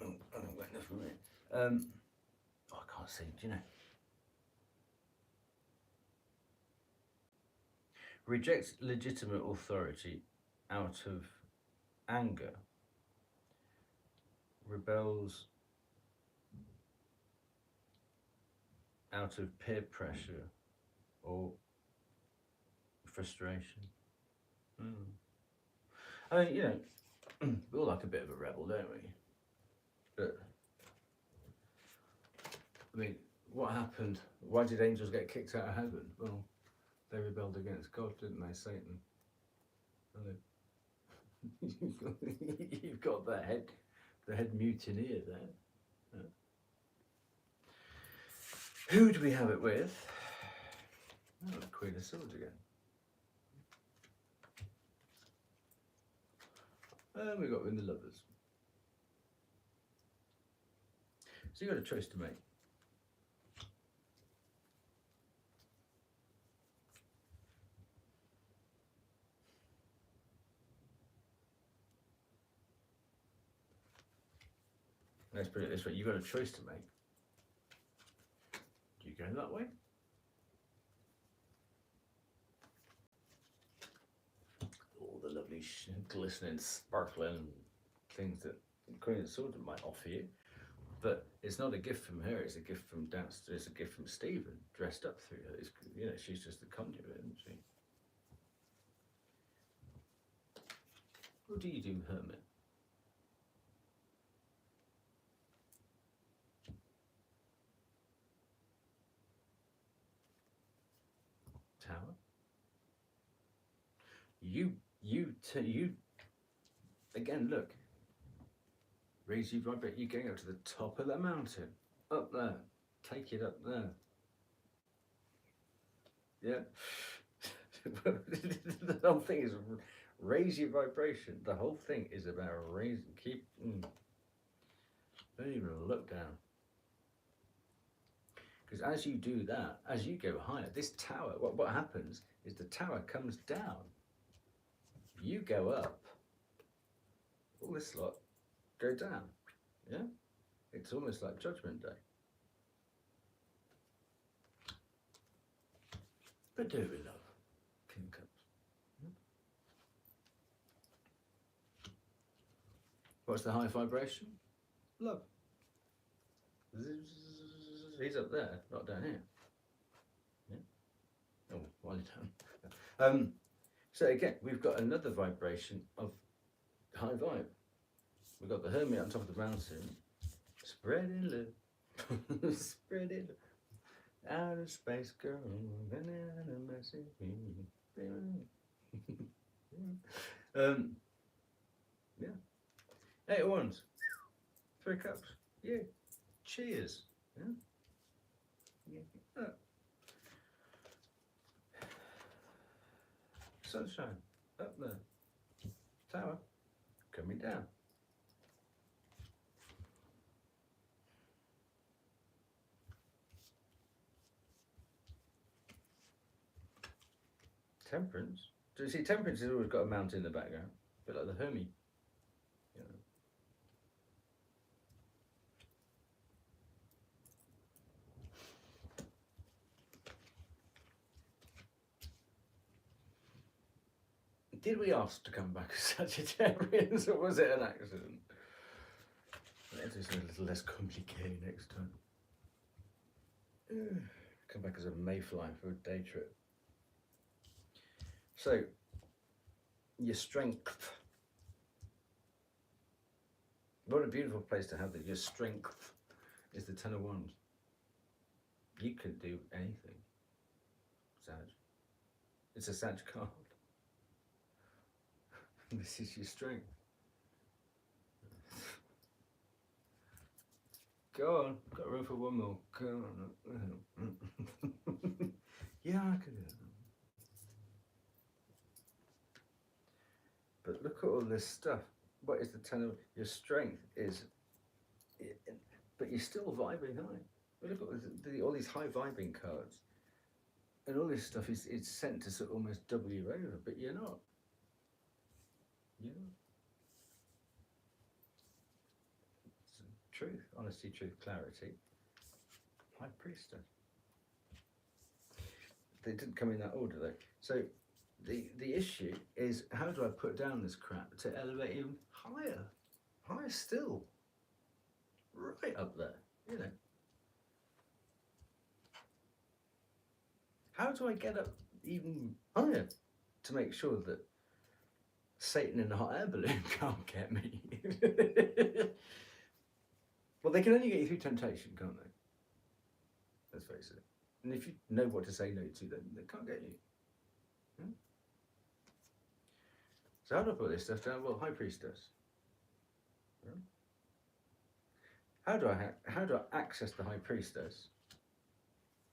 Wait enough for a minute. I can't see. Do you know? Rejects legitimate authority out of anger. Rebels out of peer pressure or frustration. I mean, we all like a bit of a rebel, don't we? But I mean, what happened? Why did angels get kicked out of heaven? Well, they rebelled against God, didn't they? Satan. You've got the head mutineer there. Yeah. Who do we have it with? Oh, the Queen of Swords again. And we got in the Lovers. So you've got a choice to make. Let's put it this way, you've got a choice to make. Do you go that way? All the lovely glistening, sparkling things that Queen of Swords might offer you. But it's not a gift from her, it's a gift from downstairs, it's a gift from Stephen, dressed up through her. It's, she's just the conduit, isn't she? What do you do, Hermit? Tower? You again, look. Raise you right back, you're going up to the top of the mountain. Up there. Take it up there. Yeah. The whole thing is Raise your vibration. The whole thing is about raising. Don't even look down. Because as you do that, as you go higher, this tower, what happens is the tower comes down. You go up. All this lot go down. Yeah? It's almost like Judgment Day. But do it with love. King of Cups. What's the high vibration? Love. He's up there, not down here. Yeah? Oh, while down. So again, we've got another vibration of high vibe. We've got the hermit on top of the mountain, spreading love, spreading love. Outer space girl, banana messy. Yeah. 8 of Wands, 3 Cups. Yeah. Cheers. Yeah. Yeah. Sunshine up there. Tower coming down. Temperance. Do you see, Temperance has always got a mountain in the background, a bit like the Hermit. You know. Did we ask to come back as Sagittarians, or was it an accident? Let's do something a little less complicated next time. Come back as a mayfly for a day trip. So, your strength. What a beautiful place to have that. Your strength is the 10 of Wands. You can do anything, Sag. It's a Sag card. This is your strength. Go on, got room for one more. Go on. Yeah, I can do it. But look at all this stuff. What is the 10 of your strength is, but you're still vibing high. But look at all these high vibing cards, and all this stuff is sent to sort of almost double you over, but you're not. You're not. Truth, honesty, truth, clarity. High Priestess. They didn't come in that order though. So the issue is, how do I put down this crap to elevate even higher? Higher still. Right up there, you know. How do I get up even higher to make sure that Satan in the hot air balloon can't get me? Well, they can only get you through temptation, can't they? Let's face it. And if you know what to say no to, then they can't get you. Hmm? So how do I put this stuff down? Well, High Priestess. Hmm? How do I access the High Priestess?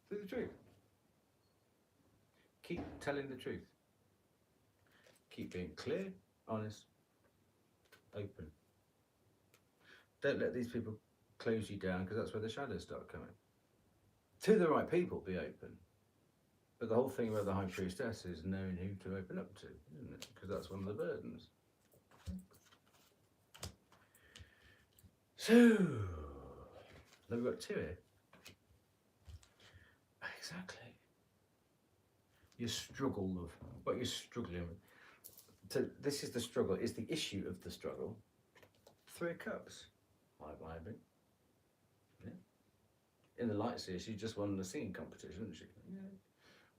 Through the truth. Keep telling the truth. Keep being clear, honest, open. Don't let these people close you down, because that's where the shadows start coming. To the right people, be open. But the whole thing about the High Priestess is knowing who to open up to, isn't it? Because that's one of the burdens. So, then we've got 2 here. Exactly. Your struggle of what you're struggling with. So this is the struggle, is the issue of the struggle. 3 of Cups. High vibing. Yeah. In the light series, she just won the singing competition, didn't she? Yeah.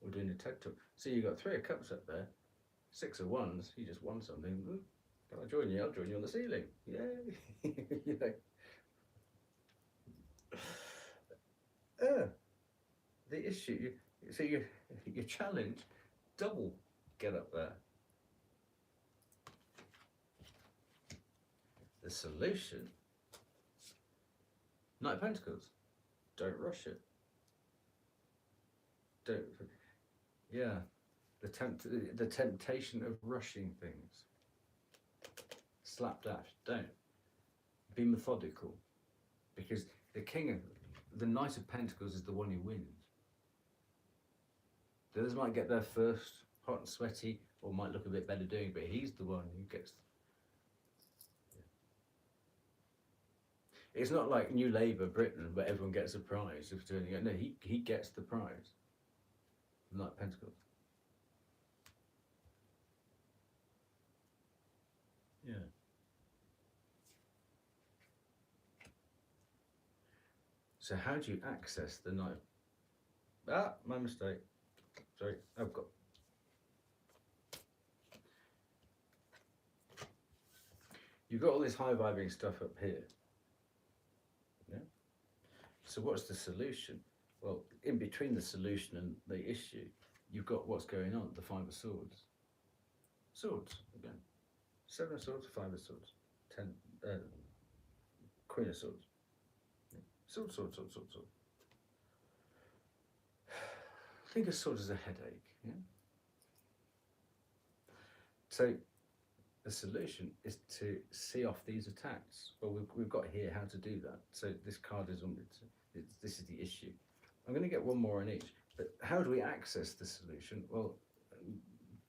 We're doing a TED talk. So you got 3 of Cups up there, 6 of Wands. You just won something. Can I join you? I'll join you on the ceiling. Yay! You know. The issue. So your challenge, double get up there. The solution. Knight of Pentacles. Don't rush it. Yeah. the temptation of rushing things. Slapdash, don't. Be methodical, because the Knight of Pentacles is the one who wins. The others might get there first, hot and sweaty, or might look a bit better doing, but he's the one who gets. It's not like New Labour Britain, where everyone gets a prize if doing it. No, he gets the prize. The Knight of Pentacles. Yeah. So how do you access the Knight? My mistake. Sorry, I've got. You've got all this high vibing stuff up here. Yeah. So what's the solution? Well, in between the solution and the issue, you've got what's going on, the Five of Swords. Swords, again. Seven of Swords, Five of Swords. Queen of Swords. Yeah. Sword, sword, sword, sword, sword. Think of swords as a headache, yeah? So the solution is to see off these attacks. Well, we've got here how to do that. So this card is on this is the issue. I'm going to get one more on each, but how do we access the solution? Well,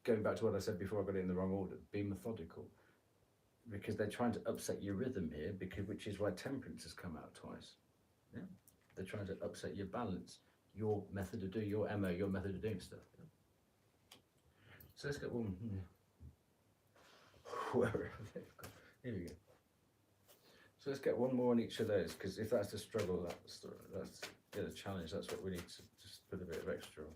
going back to what I said before, I got it in the wrong order. Be methodical, because they're trying to upset your rhythm here, which is why Temperance has come out twice. Yeah, they're trying to upset your balance, your method of doing your MO, your method of doing stuff. Yeah? So let's get one. Wherever here we go. So let's get one more on each of those, because if that's the struggle, that's the challenge. That's what we need to just put a bit of extra on.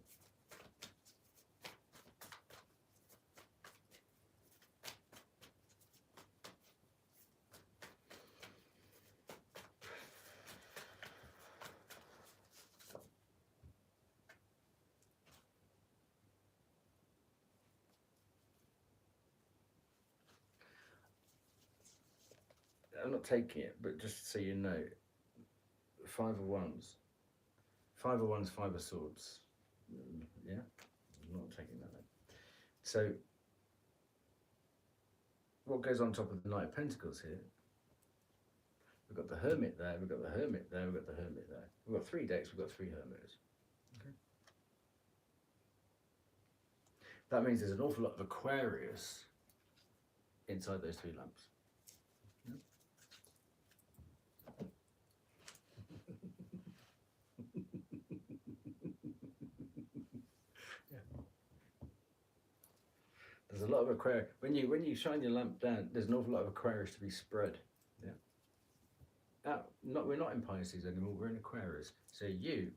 I'm not taking it, but just so you know, Five of Wands. Five of Wands, Five of Swords. Yeah, I'm not taking that. So, what goes on top of the Knight of Pentacles here? We've got the Hermit there, we've got the Hermit there, we've got the Hermit there. We've got three decks, we've got three Hermits. Okay. That means there's an awful lot of Aquarius inside those three lamps. There's a lot of Aquarius. When you shine your lamp down, there's an awful lot of Aquarius to be spread. Yeah. We're not in Pisces anymore. We're in Aquarius. So you.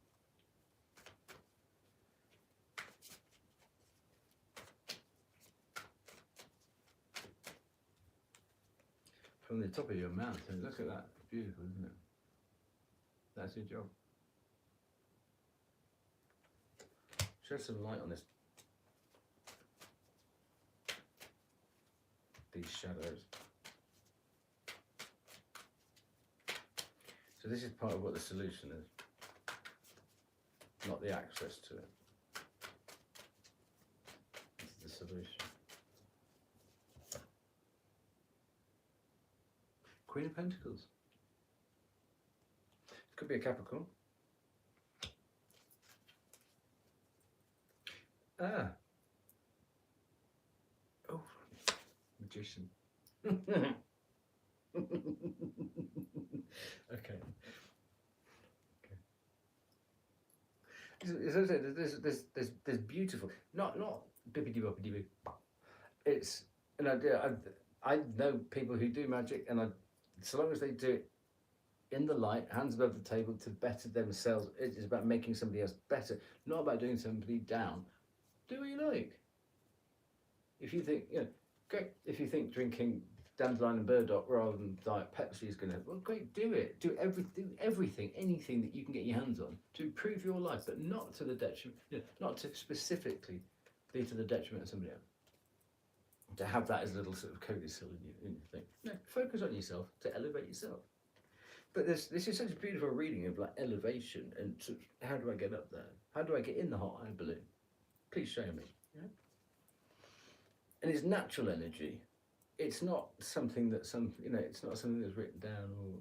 From the top of your mouth, and look at that. It's beautiful, isn't it? That's your job. Shed some light on this. These shadows. So this is part of what the solution is, not the access to it. This is the solution. Queen of Pentacles. It could be a Capricorn. Oh, Magician. Okay. There's beautiful, not bippity boppity boo. It's an idea. I know people who do magic, and so long as they do it in the light, hands above the table, to better themselves. It's about making somebody else better, not about doing somebody down. Do what you like. If you think, great. If you think drinking dandelion and burdock rather than Diet Pepsi is going to, well, great, do it. Do everything, anything that you can get your hands on to improve your life, but not to the detriment, not to specifically be to the detriment of somebody else. To have that as a little sort of codicil in your thing. No, focus on yourself to elevate yourself. But this is such a beautiful reading of like elevation and how do I get up there? How do I get in the hot air balloon? Please show me. Yeah? and it's natural energy. It's not something that it's not something that's written down, or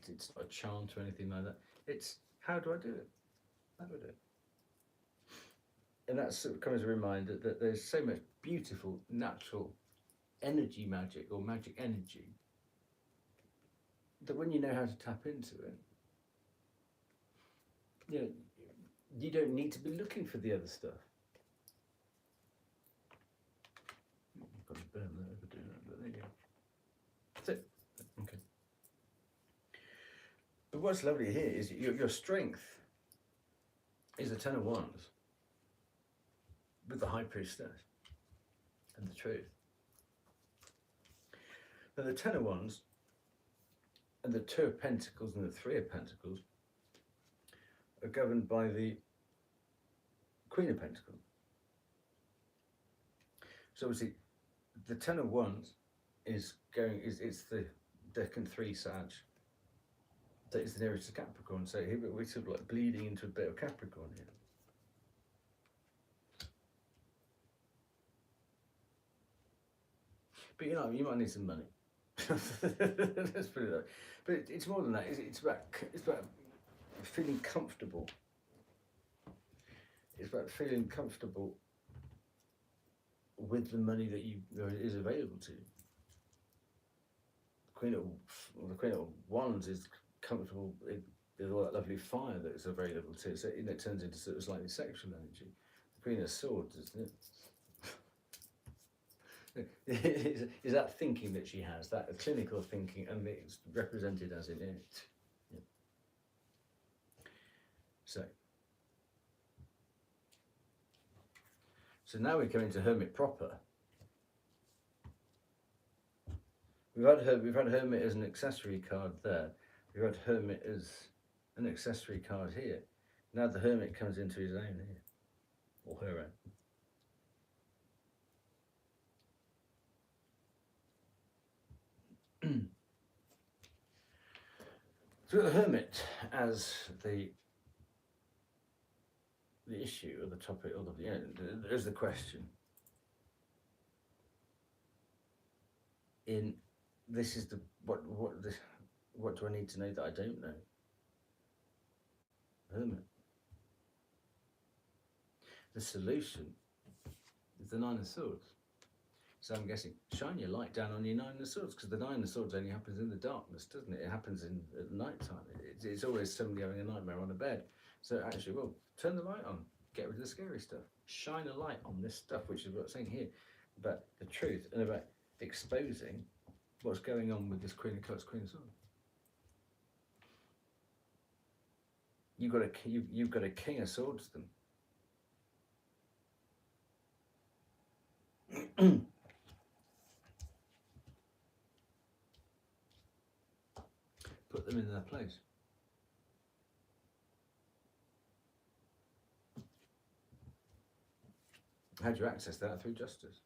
it's not a chant or anything like that. It's how do I do it? How do I do it? And that's sort of kind of a reminder that there's so much beautiful natural energy magic, or magic energy, that when you know how to tap into it, you don't need to be looking for the other stuff. I've got to burn that over doing that, but there you go. That's it. Okay. But what's lovely here is your strength is the Ten of Wands with the High Priestess and the Truth. Now the Ten of Wands and the Two of Pentacles and the Three of Pentacles are governed by the Queen of Pentacles. So obviously the Ten of Wands it's the Decan 3 Sag that is the nearest to Capricorn. So here we're sort of like bleeding into a bit of Capricorn here. But you might need some money. Let's put it that way. But it's more than that. It's about feeling comfortable. It's about feeling comfortable with the money that is available to you. The Queen of Wands is comfortable with all that lovely fire that is available to it. So it turns into sort of slightly sexual energy. The Queen of Swords, isn't it? is that thinking that she has, that clinical thinking, and it's represented as in it. Yeah. So now we come into Hermit proper. We've had Hermit as an accessory card there. We've had Hermit as an accessory card here. Now the Hermit comes into his own here, or her own. So the Hermit as the issue, or the topic, or there's the question. This is what do I need to know that I don't know? Hermit. The solution is the Nine of Swords. So I'm guessing, shine your light down on your Nine of Swords, because the Nine of Swords only happens in the darkness, doesn't it? It happens at night time. It's always somebody having a nightmare on a bed. So actually, well, turn the light on, get rid of the scary stuff. Shine a light on this stuff, which is what I'm saying here, about the truth and about exposing what's going on with this Queen of Cups, Queen of Swords. You've got a King of Swords then. Put them in their place. How do you access that? Through justice.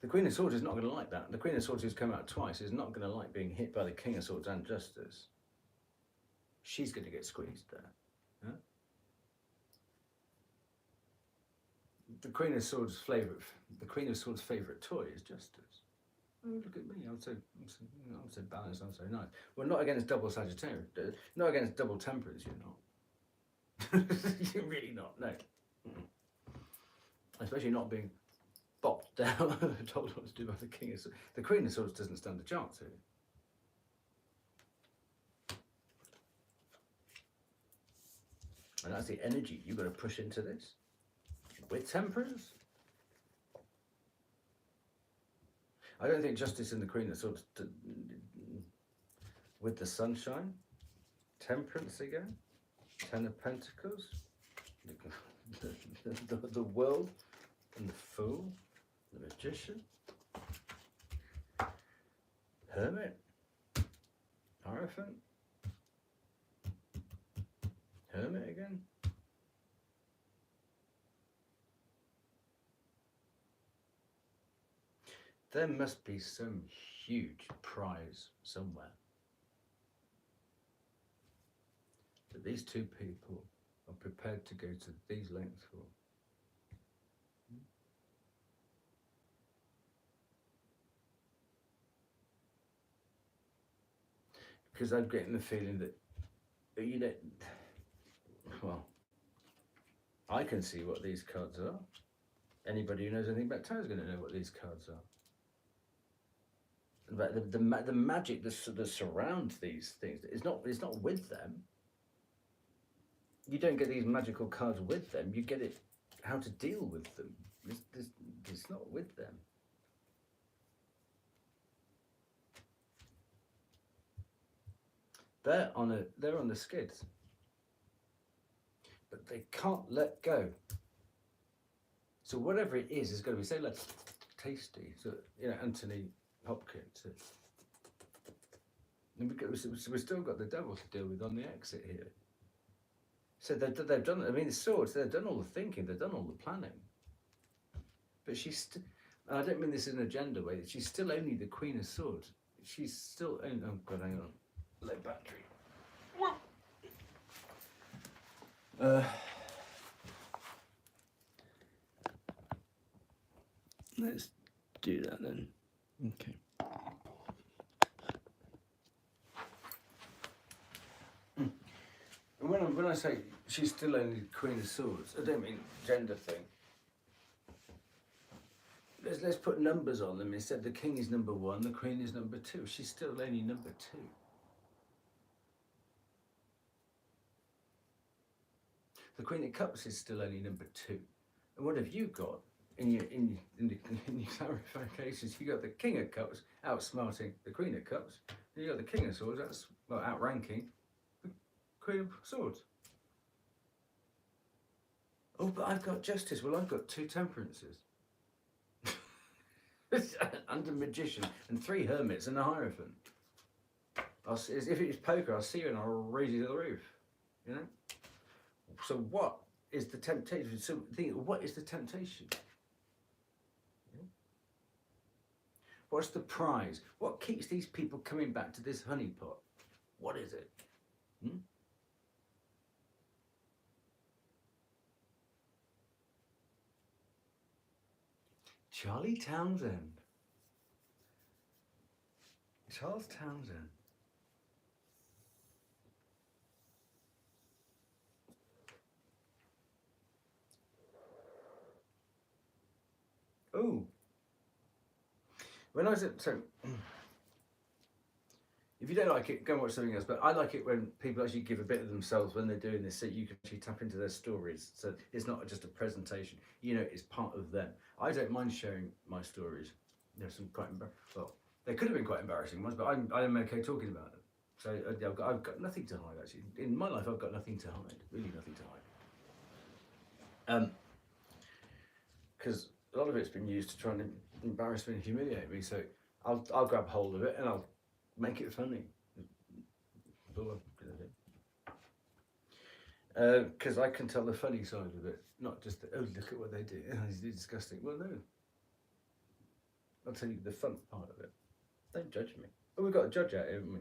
The Queen of Swords is not going to like that. The Queen of Swords, who's come out twice, is not going to like being hit by the King of Swords and justice. She's going to get squeezed there. Yeah? The Queen of Swords' favourite toy is justice. Oh, look at me! I'm so balanced. I'm so nice. Well, not against double Sagittarius. Not against double Temperance. You're not. You're really not. No. Especially not being bopped down, told what to do by the King of Swords. The Queen of Swords doesn't stand a chance here. And that's the energy you've got to push into this. With Temperance. I don't think justice in the Queen of Swords with the Temperance again, Ten of Pentacles, the World, and the Fool, the Magician, Hermit, Hierophant, Hermit again. There must be some huge prize somewhere that these two people are prepared to go to these lengths for. because I'm getting the feeling that you know, well, I can see what these cards are. Anybody who knows anything about tarot is going to know what these cards are. But the magic that surrounds these things is not with them. You don't get these magical cards with them. You get it how to deal with them. It's not with them. They're on the skids, but they can't let go. So whatever it is going to be so like tasty. So Anthony Hopkins. And we've still got the devil to deal with on the exit here. So they've done. I mean, the swords. They've done all the thinking. They've done all the planning. But she's. And I don't mean this in an agenda way. She's still only the Queen of Swords. She's still. Oh God, hang on. Low battery. Let's do that then. Okay. And when I say she's still only the Queen of Swords, I don't mean gender thing. Let's put numbers on them instead. The King is number 1, the Queen is number 2. She's still only number 2. The Queen of Cups is still only number 2. And what have you got in your clarifications? You got the King of Cups outsmarting the Queen of Cups. And you got the King of Swords outranking the Queen of Swords. Oh, but I've got Justice. Well, I've got 2 Temperances. And a Magician and 3 Hermits and a Hierophant. If it's poker, I'll see you and I'll raise you to the roof. You know. So what is the temptation? So what is the temptation? Yeah. What's the prize? What keeps these people coming back to this honeypot? What is it? Charlie Townsend. Charles Townsend. Oh. When I was at if you don't like it, go and watch something else. But I like it when people actually give a bit of themselves when they're doing this, so you can actually tap into their stories. So it's not just a presentation. It's part of them. I don't mind sharing my stories. There's some quite well, they could have been quite embarrassing ones, but I'm okay talking about them. So I've got nothing to hide actually. In my life, I've got nothing to hide. Really, nothing to hide. Because a lot of it's been used to try and embarrass me and humiliate me. So I'll grab hold of it and I'll make it funny. Because I can tell the funny side of it, not just the, oh, look at what they do. It's disgusting. Well, no. I'll tell you the fun part of it. Don't judge me. Oh, we've got a judge out here, haven't we?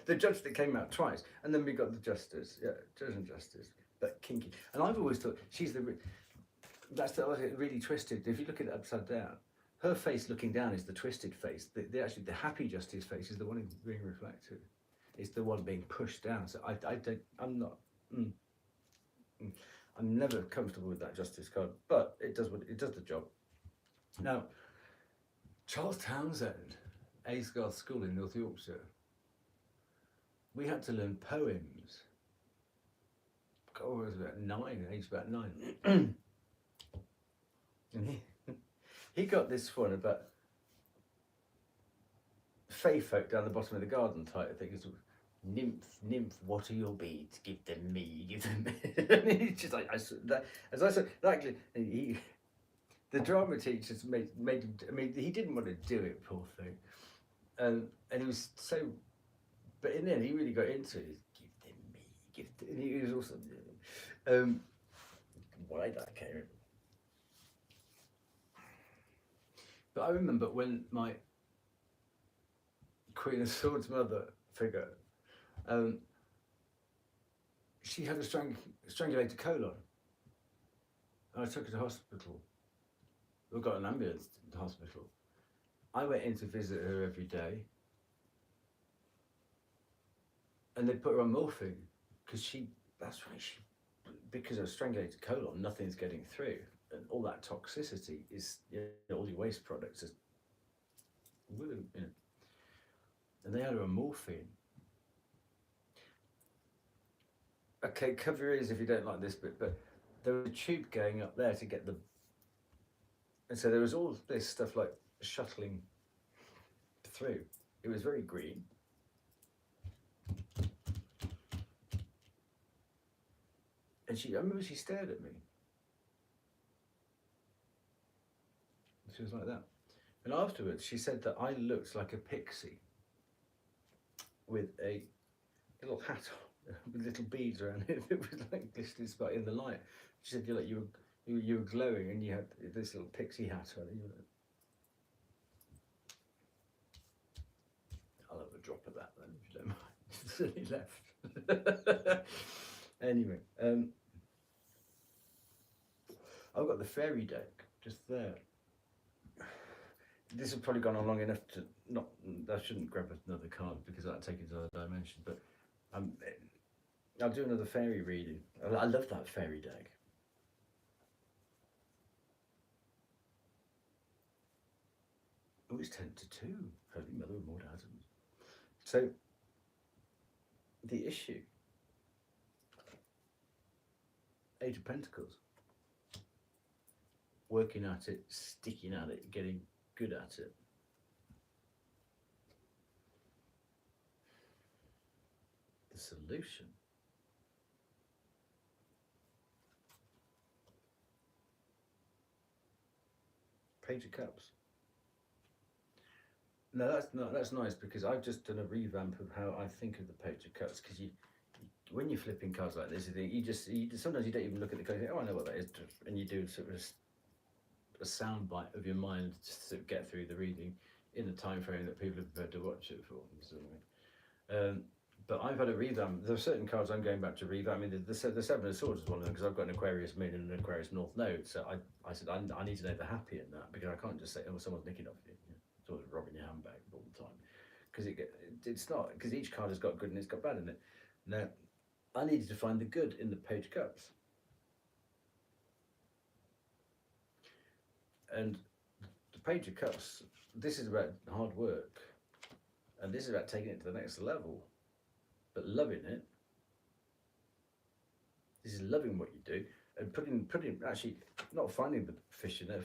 the judge that came out twice, and then we got the justice. Yeah, judge and justice. But kinky. And I've always thought she's that's really twisted. If you look at it upside down, her face looking down is the twisted face. The happy justice face is the one being reflected. It's the one being pushed down. So I'm never comfortable with that justice card, but it does the job. Now, Charles Townsend, Aysgarth School in North Yorkshire. We had to learn poems. God, I was about 9, aged about 9. And he got this one about fey folk down the bottom of the garden type thing. It's nymph, what are your beads? Give them me, give them me. And he's just like, as I said, actually, the drama teachers made him, I mean, he didn't want to do it, poor thing. And he was so, but in the end, he really got into it. Give them me, and he was also, why that came. But I remember when my Queen of Swords mother figure, she had a strangulated colon. And I took her to hospital. We got an ambulance to the hospital. I went in to visit her every day. and they put her on morphine because that's right, because of strangulated colon, nothing's getting through, and all that toxicity is, all your waste products is, and they had her on morphine. Okay, cover your ears if you don't like this bit, but there was a tube going up there to get the, and so there was all this stuff like shuttling through. It was very green. And I remember she stared at me. She was like that. And afterwards, she said that I looked like a pixie with a little hat on, with little beads around it. It was like glistening spot in the light. She said you were glowing and you had this little pixie hat on. I'll have a drop of that then, if you don't mind. He left. Anyway, I've got the fairy deck just there. This has probably gone on long enough to not. I shouldn't grab another card because that'll take it to another dimension. But I'll do another fairy reading. I love that fairy deck. Oh, it's 10 to 2. Holy Mother of Maud Adams. So the issue, Eight of Pentacles. Working at it, sticking at it, getting good at it. The solution. Page of Cups. No, that's nice because I've just done a revamp of how I think of the Page of Cups, because when you're flipping cards like this, sometimes you don't even look at the card. You think, oh, I know what that is, and you do sort of a sound bite of your mind just to sort of get through the reading in the time frame that people are prepared to watch it for. But I've had a revamp. There are certain cards I'm going back to revamp. I mean, the Seven of Swords is one of them because I've got an Aquarius Moon and an Aquarius North Node. So I said I need to know the happy in that, because I can't just say, oh, someone's nicking off you. It's always robbing your handbag all the time, because it's not, because each card has got good and it's got bad in it. Now, I needed to find the good in the Page of Cups. And the Page of Cups, this is about hard work, and this is about taking it to the next level, but loving it. This is loving what you do and putting actually not finding the fish in there,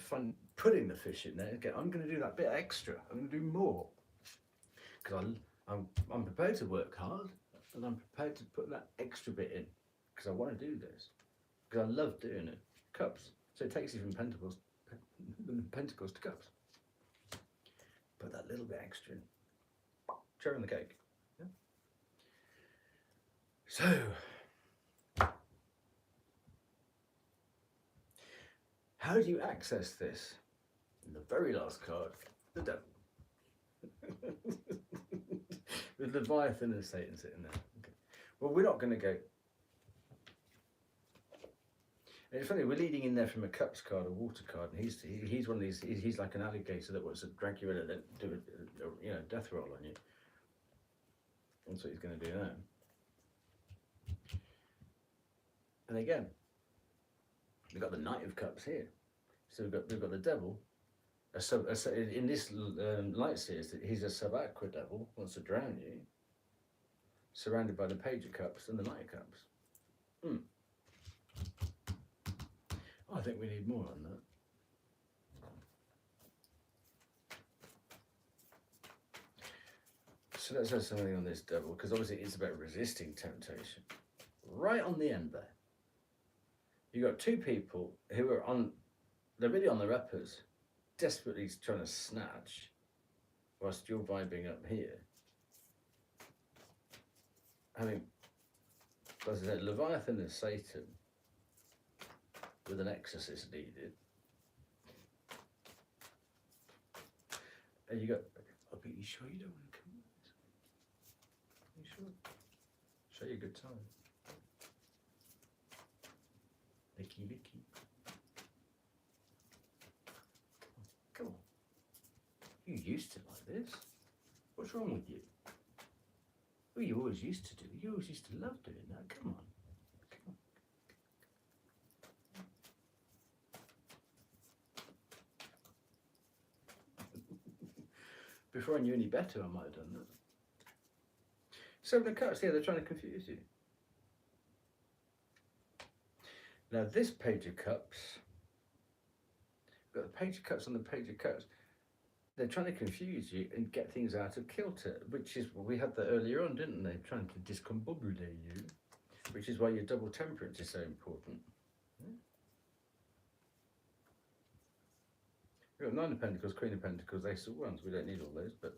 putting the fish in there. Okay, I'm going to do that bit extra. I'm going to do more because I'm prepared to work hard, and I'm prepared to put that extra bit in because I want to do this, because I love doing it. Cups. So it takes you from Pentacles to Cups. Put that little bit extra in. Cherry on the cake. Yeah. So, how do you access this? And the very last card, the Devil. With Leviathan and Satan sitting there. Okay. Well, we're not going to go. And it's funny, we're leading in there from a Cups card, a Water card, and he's one of these. He's like an alligator that wants to drag you in and then do a death roll on you. That's what he's going to do now. And again, we've got the Knight of Cups here. So we've got the Devil. In this light series, he's a sub-aqua devil, wants to drown you, surrounded by the Page of Cups and the Knight of Cups. I think we need more on that. So let's have something on this Devil, because obviously it's about resisting temptation. Right on the end there, you've got two people who are they're really on their uppers, desperately trying to snatch, whilst you're vibing up here. Having, as I said, Leviathan and Satan with an exorcist needed. And you got, oh, but you sure you don't want to come with this? Are you sure? Show you a good time. Licky, licky. Come on. You used to like this. What's wrong with you? Well, you always used to do. You always used to love doing that. Come on. Before I knew any better, I might have done that. Seven of Cups, yeah, they're trying to confuse you. Now this Page of Cups, got the Page of Cups on the Page of Cups. They're trying to confuse you and get things out of kilter, which is, well, we had that earlier on, didn't they? Trying to discombobulate you, which is why your double temperance is so important. We've got Nine of Pentacles, Queen of Pentacles, Ace of Wands. We don't need all those, but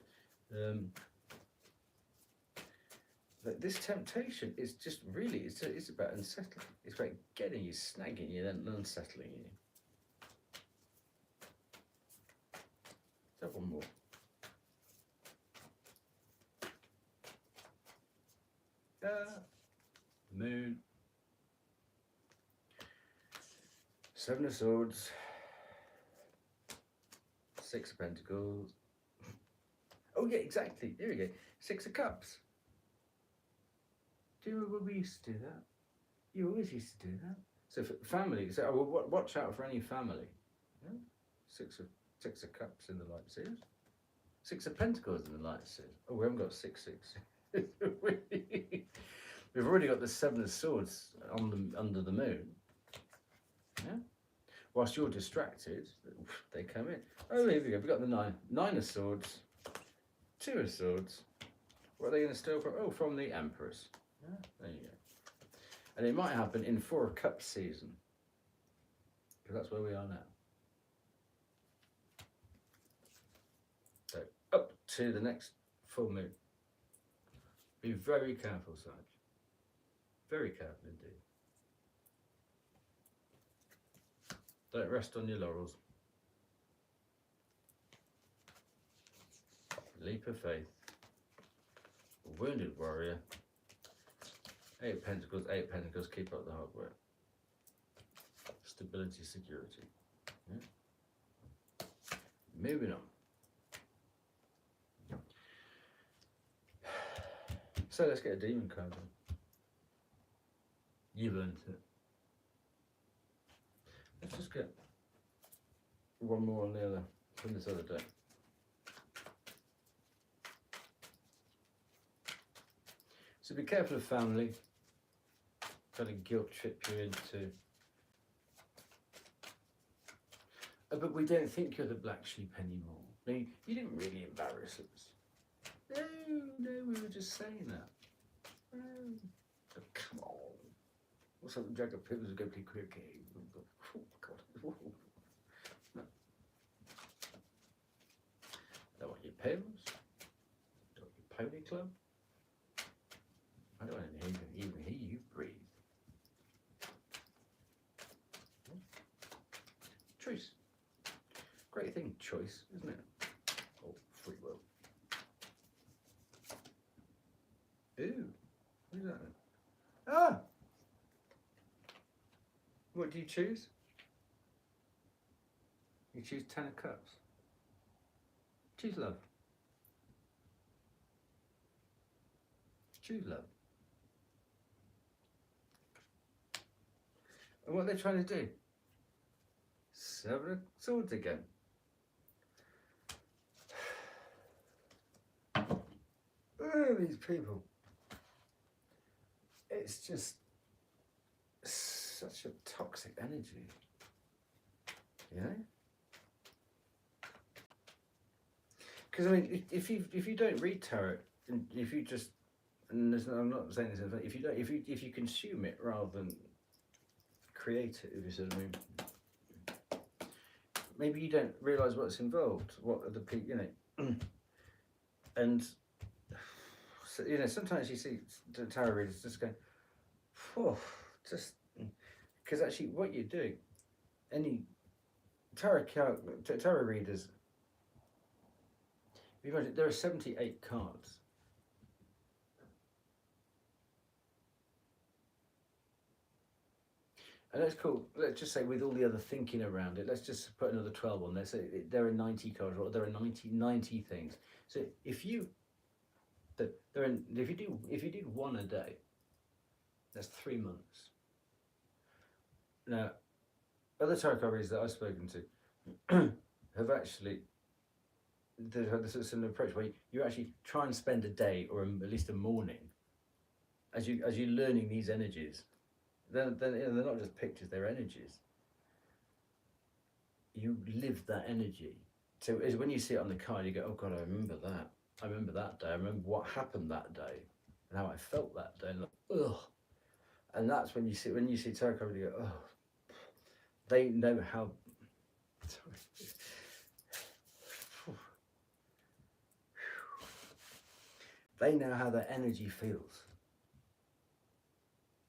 this temptation is just really, it's about unsettling. It's about getting you, snagging you, and unsettling you. Let's have one more. Moon. Seven of Swords. Six of Pentacles. Oh yeah, exactly. There we go. Six of Cups. Do you remember when we used to do that? You always used to do that. So for family, so well, watch out for any family. Yeah? Six of Cups in the light series. Six of Pentacles in the light series. Oh, we haven't got six. We've already got the Seven of Swords under the moon. Yeah. Whilst you're distracted, they come in. Oh, here we go. We've got the Nine of Swords, Two of Swords. What are they going to steal from? Oh, from the Empress. Yeah, there you go. And it might happen in Four of Cups season, because that's where we are now. So up to the next full moon. Be very careful, Saj. Very careful indeed. Don't rest on your laurels. Leap of faith. Wounded warrior. Eight of Pentacles, Eight of Pentacles, keep up the hard work. Stability, security. Yeah. Moving on. So let's get a demon card then. You learned it. Let's just get one more on the other, from this other deck. So be careful of family. Trying to guilt trip you into. But we don't think you're the black sheep anymore. I mean, you didn't really embarrass us. No, we were just saying that. Oh, come on. What's up, the Jack of Pivots go play cricket? Oh, God. No. I don't want your pivots. I don't want your pony club. I don't even hear you breathe. Choice. Great thing, choice, isn't it? Oh, free will. Ooh, what is that? Ah! What do you choose? You choose Ten of Cups. Choose love. Choose love. And what they're trying to do? Seven of Swords again. Oh, these people. It's just such a toxic energy. You know? Because I mean, if you don't read tarot, and if you just, and I'm not saying this, if you consume it rather than create it, if you see what I mean, maybe you don't realise what's involved, what are the people, you know, and so, you know, sometimes you see the tarot readers just going, oh, just because actually what you're doing, any tarot readers, you imagine there are 78 cards. And that's cool. Let's just say with all the other thinking around it, let's just put another 12 on there. So there are 90 cards, or there are 90 things. So if you They're in, if you do one a day, that's 3 months. Now, other tarot card readers that I've spoken to have actually there's a similar approach where you actually try and spend a day or at least a morning as you're learning these energies. Then you know, they're not just pictures; they're energies. You live that energy. So when you see it on the card, you go, "Oh God, I remember that. I remember that day. I remember what happened that day, and how I felt that day." And like, ugh. And that's when you see tarot card, you go, "Oh, they know how." Sorry. They know how their energy feels.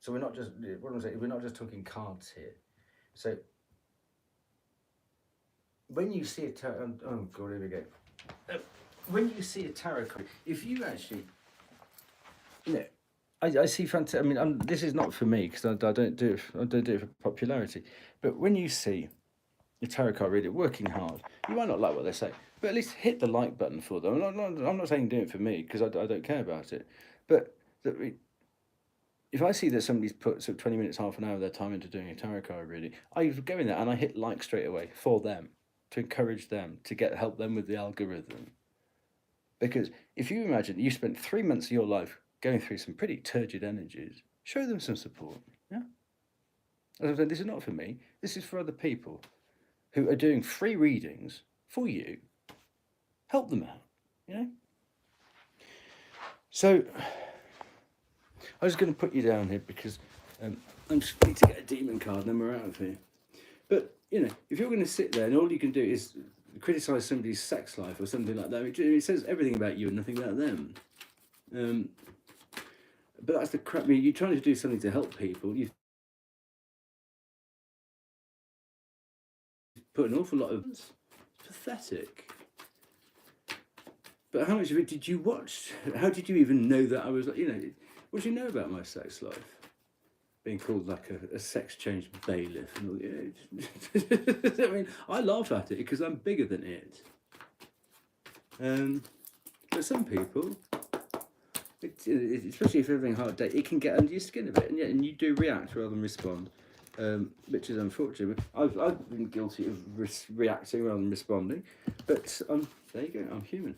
So we're not just what I'm saying. We're not just talking cards here. So when you see a tarot, oh God, here we go. When you see a tarot card, if you actually, you know, I see fantastic. I mean, this is not for me because I don't do it. I don't do it for popularity. But when you see a tarot card reader working hard, you might not like what they say, but at least hit the like button for them. I'm not saying do it for me because I don't care about it. But if I see that somebody's put sort of 20 minutes, half an hour of their time into doing a tarot card reading, I go in there and I hit like straight away for them to encourage them to help them with the algorithm. Because if you imagine you spent 3 months of your life going through some pretty turgid energies, show them some support. Yeah. As I said, this is not for me. This is for other people who are doing free readings for you. Help them out. You know. So I was going to put you down here because I'm just need to get a demon card and then we're out of here. But you know, if you're going to sit there and all you can do is criticize somebody's sex life or something like that, it says everything about you and nothing about them. But that's the crap. I mean, you're trying to do something to help people. You've put an awful lot of. It's pathetic. But how much of it did you watch? How did you even know that I was? You know, what do you know about my sex life? Being called like a sex change bailiff and all. You know, I mean, I laugh at it because I'm bigger than it. But some people, especially if you're having a hard day, it can get under your skin a bit, and you do react rather than respond, which is unfortunate. I've been guilty of reacting rather than responding, but there you go. I'm human.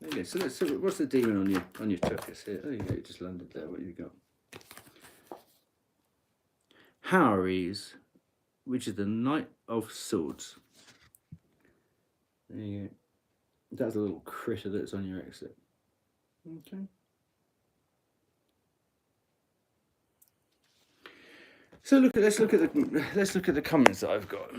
There you go. So what's the demon on your tuchus here? There you go. It just landed there. What have you got? Harry's, which is the Knight of Swords. There you go. That's a little critter that's on your exit. Okay. So let's look at the comments that I've got.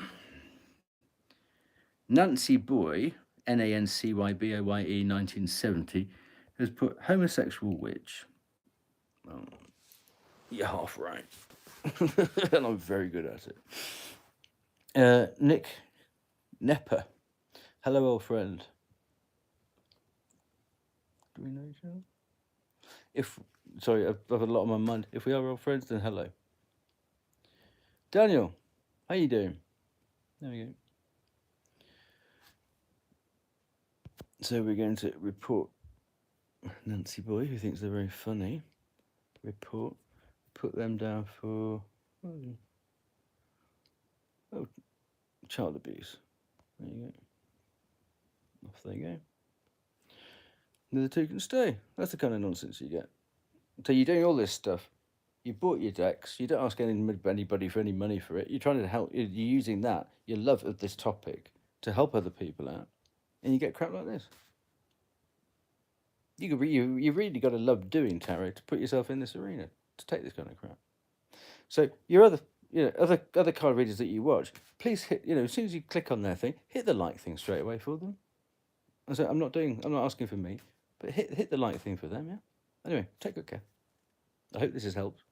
Nancy Boy, NANCYBOYE 1970, has put homosexual witch. Oh, you're half right. And I'm very good at it. Nick Nepper. Hello, old friend. Do we know each other? Sorry, I've got a lot on my mind. If we are old friends, then hello. Daniel, how you doing? There we go. So we're going to report Nancy Boy, who thinks they're very funny. Report. Put them down for child abuse. There you go. Off they go. The other two can stay. That's the kind of nonsense you get. So you're doing all this stuff. You bought your decks. You don't ask anybody for any money for it. You're trying to help. You're using that, your love of this topic, to help other people out, and you get crap like this. You really got to love doing tarot to put yourself in this arena to take this kind of crap. So your other card readers that you watch, please hit. As soon as you click on their thing, hit the like thing straight away for them. And so I'm not asking for me, but hit the like thing for them. Yeah. Anyway, take good care. I hope this has helped.